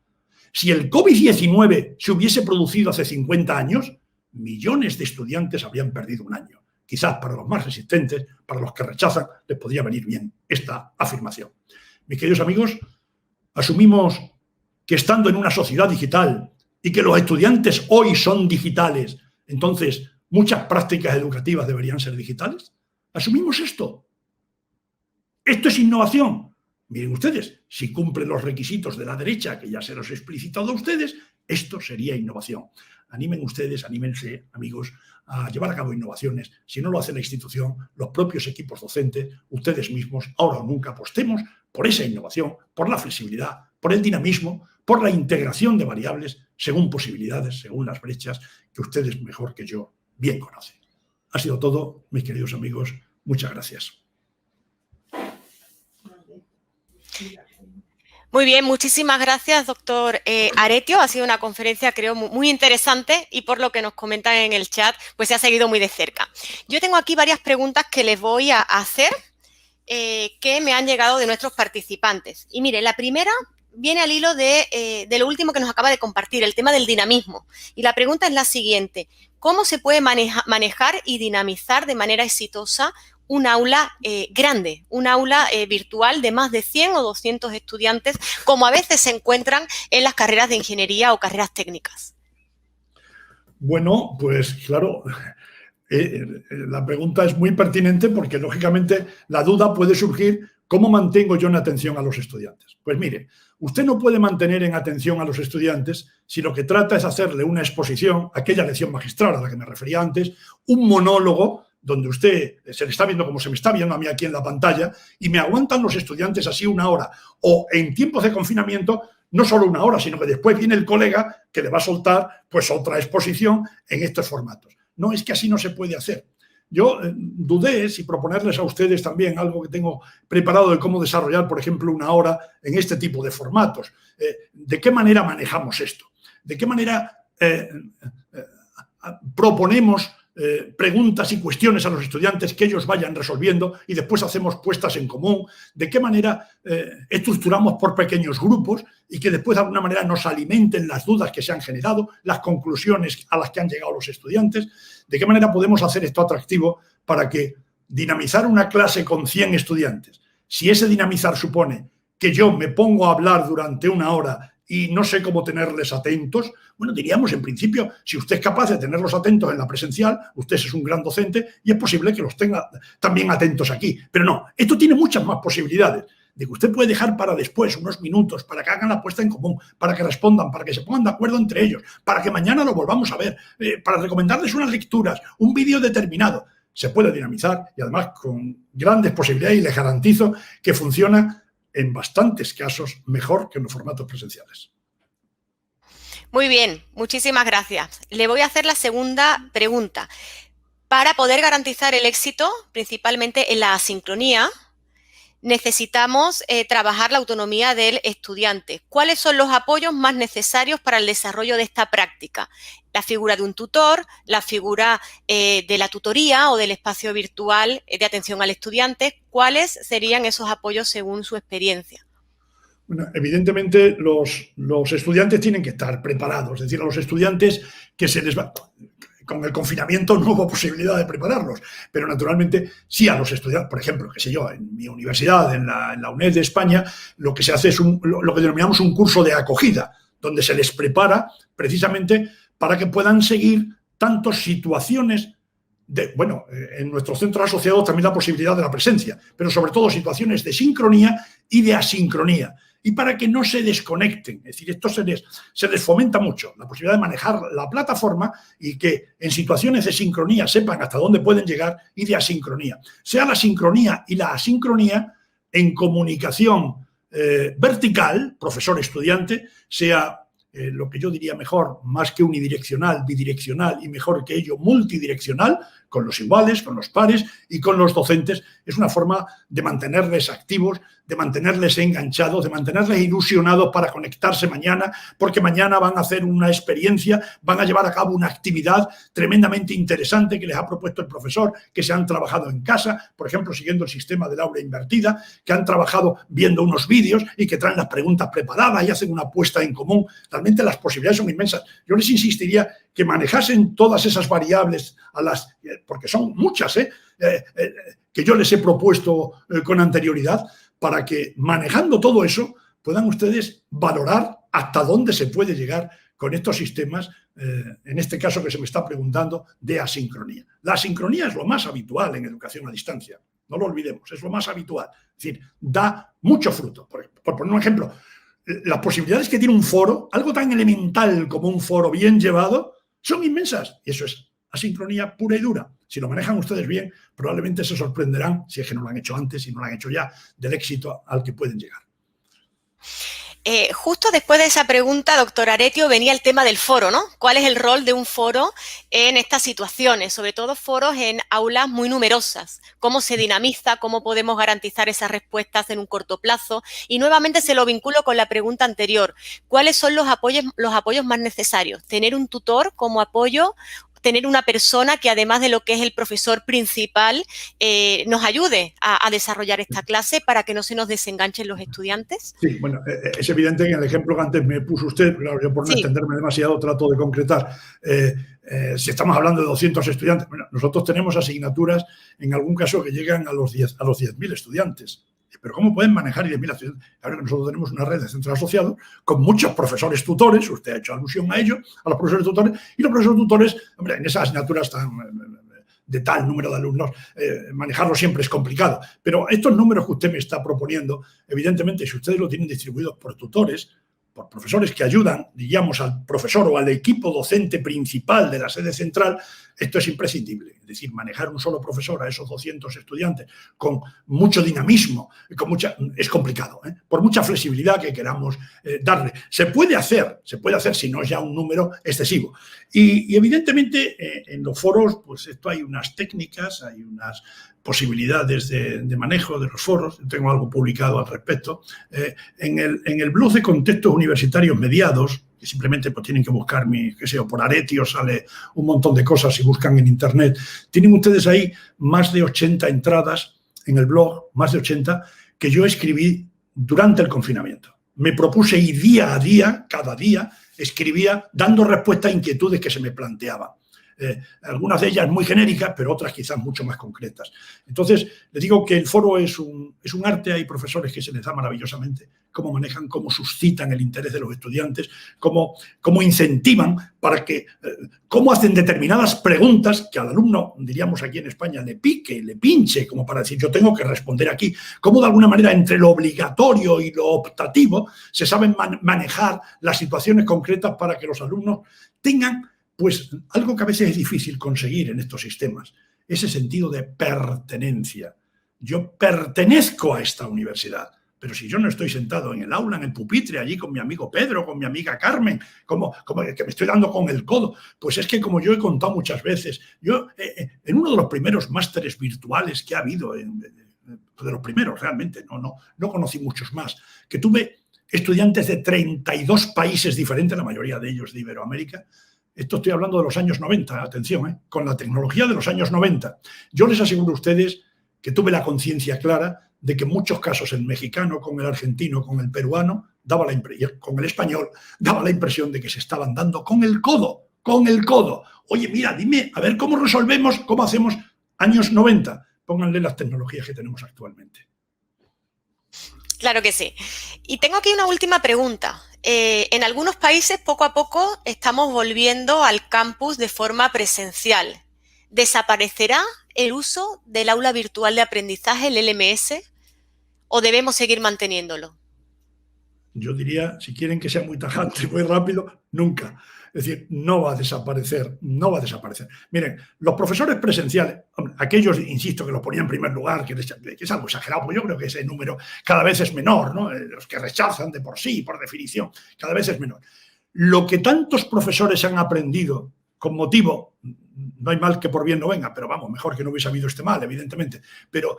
Si el COVID-19 se hubiese producido hace 50 años, millones de estudiantes habrían perdido un año. Quizás para los más resistentes, para los que rechazan, les podría venir bien esta afirmación. Mis queridos amigos, asumimos que estando en una sociedad digital y que los estudiantes hoy son digitales, entonces muchas prácticas educativas deberían ser digitales. ¿Asumimos esto? ¿Esto es innovación? Miren ustedes, si cumplen los requisitos de la derecha, que ya se los he explicitado a ustedes, esto sería innovación. Animen ustedes, anímense, amigos, a llevar a cabo innovaciones. Si no lo hace la institución, los propios equipos docentes, ustedes mismos, ahora o nunca apostemos por esa innovación, por la flexibilidad, por el dinamismo, por la integración de variables según posibilidades, según las brechas que ustedes mejor que yo bien conocen. Ha sido todo, mis queridos amigos. Muchas gracias. Muy bien, muchísimas gracias, doctor Aretio. Ha sido una conferencia, creo, muy interesante y por lo que nos comentan en el chat, pues se ha seguido muy de cerca. Yo tengo aquí varias preguntas que les voy a hacer que me han llegado de nuestros participantes. Y mire, la primera viene al hilo de lo último que nos acaba de compartir, el tema del dinamismo. Y la pregunta es la siguiente: ¿cómo se puede manejar y dinamizar de manera exitosa un aula grande, un aula virtual de más de 100 o 200 estudiantes, como a veces se encuentran en las carreras de ingeniería o carreras técnicas? Bueno, pues claro, la pregunta es muy pertinente porque, lógicamente, la duda puede surgir: ¿cómo mantengo yo en atención a los estudiantes? Pues mire, usted no puede mantener en atención a los estudiantes si lo que trata es hacerle una exposición, aquella lección magistral a la que me refería antes, un monólogo, donde usted se le está viendo como se me está viendo a mí aquí en la pantalla y me aguantan los estudiantes así una hora. O en tiempos de confinamiento, no solo una hora, sino que después viene el colega que le va a soltar pues otra exposición en estos formatos. No, es que así no se puede hacer. yo dudé si proponerles a ustedes también algo que tengo preparado de cómo desarrollar, por ejemplo, una hora en este tipo de formatos. ¿De qué manera manejamos esto? ¿De qué manera proponemos preguntas y cuestiones a los estudiantes que ellos vayan resolviendo y después hacemos puestas en común? ¿De qué manera estructuramos por pequeños grupos y que después de alguna manera nos alimenten las dudas que se han generado, las conclusiones a las que han llegado los estudiantes? ¿De qué manera podemos hacer esto atractivo para que dinamizar una clase con 100 estudiantes, si ese dinamizar supone que yo me pongo a hablar durante una hora y no sé cómo tenerles atentos? Bueno, diríamos en principio, si usted es capaz de tenerlos atentos en la presencial, usted es un gran docente y es posible que los tenga también atentos aquí. Pero no, esto tiene muchas más posibilidades, de que usted puede dejar para después unos minutos para que hagan la puesta en común, para que respondan, para que se pongan de acuerdo entre ellos, para que mañana lo volvamos a ver, para recomendarles unas lecturas, un vídeo determinado. Se puede dinamizar y además con grandes posibilidades, y les garantizo que funciona en bastantes casos mejor que en los formatos presenciales. Muy bien, muchísimas gracias. Le voy a hacer la segunda pregunta. Para poder garantizar el éxito, principalmente en la asincronía, necesitamos trabajar la autonomía del estudiante. ¿Cuáles son los apoyos más necesarios para el desarrollo de esta práctica? La figura de un tutor, la figura de la tutoría o del espacio virtual de atención al estudiante. ¿Cuáles serían esos apoyos según su experiencia? Bueno, evidentemente los estudiantes tienen que estar preparados. Es decir, a los estudiantes que se les va... Con el confinamiento no hubo posibilidad de prepararlos, pero naturalmente sí a los estudiantes. Por ejemplo, qué sé yo, en mi universidad, en la UNED de España, lo que se hace es lo que denominamos un curso de acogida, donde se les prepara precisamente para que puedan seguir tantas situaciones en nuestros centros asociados también la posibilidad de la presencia, pero sobre todo situaciones de sincronía y de asincronía. Y para que no se desconecten, es decir, esto se les fomenta mucho, la posibilidad de manejar la plataforma y que en situaciones de sincronía sepan hasta dónde pueden llegar, y de asincronía. Sea la sincronía y la asincronía en comunicación vertical, profesor-estudiante, sea lo que yo diría mejor, más que unidireccional, bidireccional y mejor que ello, multidireccional, con los iguales, con los pares y con los docentes. Es una forma de mantenerles activos, de mantenerles enganchados, de mantenerles ilusionados para conectarse mañana, porque mañana van a hacer una experiencia, van a llevar a cabo una actividad tremendamente interesante que les ha propuesto el profesor, que se han trabajado en casa, por ejemplo, siguiendo el sistema del aula invertida, que han trabajado viendo unos vídeos y que traen las preguntas preparadas y hacen una puesta en común. Realmente las posibilidades son inmensas. Yo les insistiría que manejasen todas esas variables, porque son muchas, que yo les he propuesto con anterioridad, para que manejando todo eso puedan ustedes valorar hasta dónde se puede llegar con estos sistemas, en este caso que se me está preguntando, de asincronía. La asincronía es lo más habitual en educación a distancia, no lo olvidemos, es lo más habitual. Es decir, da mucho fruto. Por poner un ejemplo, las posibilidades que tiene un foro, algo tan elemental como un foro bien llevado, son inmensas. Y eso es asincronía pura y dura. Si lo manejan ustedes bien, probablemente se sorprenderán, si es que no lo han hecho antes y no lo han hecho ya, del éxito al que pueden llegar. Justo después de esa pregunta, doctor Aretio, venía el tema del foro, ¿no? ¿Cuál es el rol de un foro en estas situaciones? Sobre todo foros en aulas muy numerosas. ¿Cómo se dinamiza? ¿Cómo podemos garantizar esas respuestas en un corto plazo? Y nuevamente se lo vinculo con la pregunta anterior. ¿Cuáles son los apoyos más necesarios? ¿Tener un tutor como apoyo? Tener una persona que, además de lo que es el profesor principal, nos ayude a desarrollar esta clase para que no se nos desenganchen los estudiantes. Sí, bueno, es evidente que en el ejemplo que antes me puso usted, claro, yo por no extenderme demasiado trato de concretar. Si estamos hablando de 200 estudiantes, bueno, nosotros tenemos asignaturas en algún caso que llegan a los 10.000 estudiantes. Pero ¿cómo pueden manejar 10.000 estudiantes? Claro que nosotros tenemos una red de centros asociados con muchos profesores tutores, usted ha hecho alusión a ello, a los profesores tutores, y los profesores tutores, hombre, en esas asignaturas de tal número de alumnos, manejarlo siempre es complicado. Pero estos números que usted me está proponiendo, evidentemente, si ustedes lo tienen distribuidos por tutores, por profesores que ayudan, digamos, al profesor o al equipo docente principal de la sede central, Esto es imprescindible. Es decir, manejar un solo profesor a esos 200 estudiantes con mucho dinamismo, es complicado, por mucha flexibilidad que queramos darle. Se puede hacer si no es ya un número excesivo. Y evidentemente en los foros, pues esto hay unas técnicas, hay unas posibilidades de manejo de los foros. Tengo algo publicado al respecto. En el blog de Contextos Universitarios Mediados, que simplemente pues tienen que buscar por Aretio sale un montón de cosas si buscan en internet. Tienen ustedes ahí más de 80 entradas en el blog, más de 80, que yo escribí durante el confinamiento. Me propuse ir día a día, cada día, escribía dando respuesta a inquietudes que se me planteaban. Algunas de ellas muy genéricas, pero otras quizás mucho más concretas. Entonces, les digo que el foro es un arte. Hay profesores que se les da maravillosamente cómo manejan, cómo suscitan el interés de los estudiantes, cómo incentivan para que, cómo hacen determinadas preguntas que al alumno, diríamos aquí en España, le pique, le pinche, como para decir, yo tengo que responder aquí. Cómo de alguna manera entre lo obligatorio y lo optativo se saben manejar las situaciones concretas para que los alumnos tengan pues algo que a veces es difícil conseguir en estos sistemas, ese sentido de pertenencia. Yo pertenezco a esta universidad, pero si yo no estoy sentado en el aula, en el pupitre, allí con mi amigo Pedro, con mi amiga Carmen, como que me estoy dando con el codo, pues es que como yo he contado muchas veces, yo en uno de los primeros másteres virtuales que ha habido, de los primeros realmente, no conocí muchos más, que tuve estudiantes de 32 países diferentes, la mayoría de ellos de Iberoamérica. Esto estoy hablando de los años 90, atención, con la tecnología de los años 90. Yo les aseguro a ustedes que tuve la conciencia clara de que en muchos casos el mexicano con el argentino, con el peruano, con el español, daba la impresión de que se estaban dando con el codo. Oye, mira, dime, a ver cómo resolvemos, cómo hacemos años 90. Pónganle las tecnologías que tenemos actualmente. Claro que sí. Y tengo aquí una última pregunta. En algunos países, poco a poco, estamos volviendo al campus de forma presencial. ¿Desaparecerá el uso del aula virtual de aprendizaje, el LMS, o debemos seguir manteniéndolo? Yo diría, si quieren que sea muy tajante, muy rápido, nunca. Es decir, no va a desaparecer, no va a desaparecer. Miren, los profesores presenciales, aquellos, insisto, que los ponía en primer lugar, que es algo exagerado, pues yo creo que ese número cada vez es menor, ¿no? Los que rechazan de por sí, por definición, cada vez es menor. Lo que tantos profesores han aprendido con motivo, no hay mal que por bien no venga, pero vamos, mejor que no hubiese habido este mal, evidentemente, pero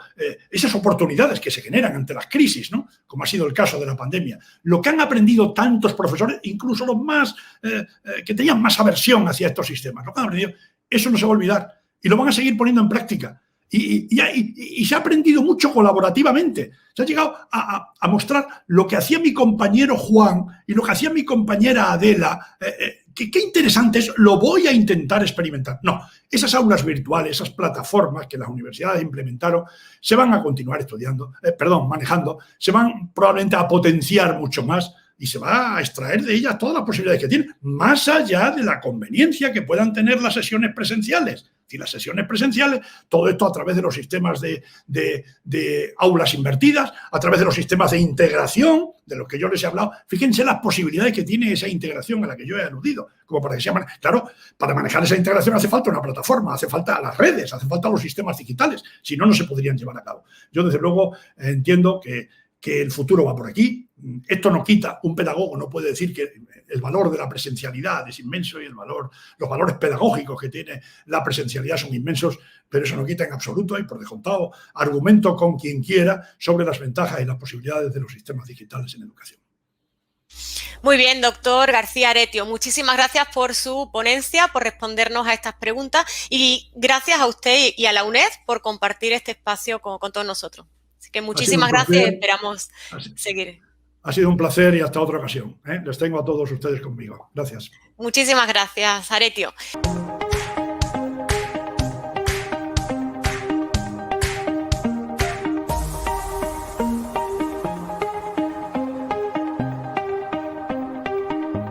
esas oportunidades que se generan ante las crisis, ¿no? Como ha sido el caso de la pandemia, lo que han aprendido tantos profesores, incluso los más que tenían más aversión hacia estos sistemas, lo que han aprendido, eso no se va a olvidar y lo van a seguir poniendo en práctica. Y se ha aprendido mucho colaborativamente. Se ha llegado a mostrar lo que hacía mi compañero Juan y lo que hacía mi compañera Adela. Qué interesante es, lo voy a intentar experimentar. No, esas aulas virtuales, esas plataformas que las universidades implementaron, se van a continuar manejando, se van probablemente a potenciar mucho más y se va a extraer de ellas todas las posibilidades que tienen, más allá de la conveniencia que puedan tener las sesiones presenciales. Y las sesiones presenciales, todo esto a través de los sistemas de aulas invertidas, a través de los sistemas de integración, de los que yo les he hablado. Fíjense las posibilidades que tiene esa integración a la que yo he aludido. Como para que se llaman. Claro, para manejar esa integración hace falta una plataforma, hace falta las redes, hace falta los sistemas digitales. Si no, no se podrían llevar a cabo. Yo, desde luego, entiendo que el futuro va por aquí. Esto no quita, un pedagogo no puede decir que el valor de la presencialidad es inmenso y los valores pedagógicos que tiene la presencialidad son inmensos, pero eso no quita en absoluto, y por descontado, argumento con quien quiera sobre las ventajas y las posibilidades de los sistemas digitales en educación. Muy bien, doctor García Aretio. Muchísimas gracias por su ponencia, por respondernos a estas preguntas y gracias a usted y a la UNED por compartir este espacio con todos nosotros. Así que muchísimas gracias y esperamos seguir. Ha sido un placer y hasta otra ocasión. Les tengo a todos ustedes conmigo. Gracias. Muchísimas gracias, Aretio.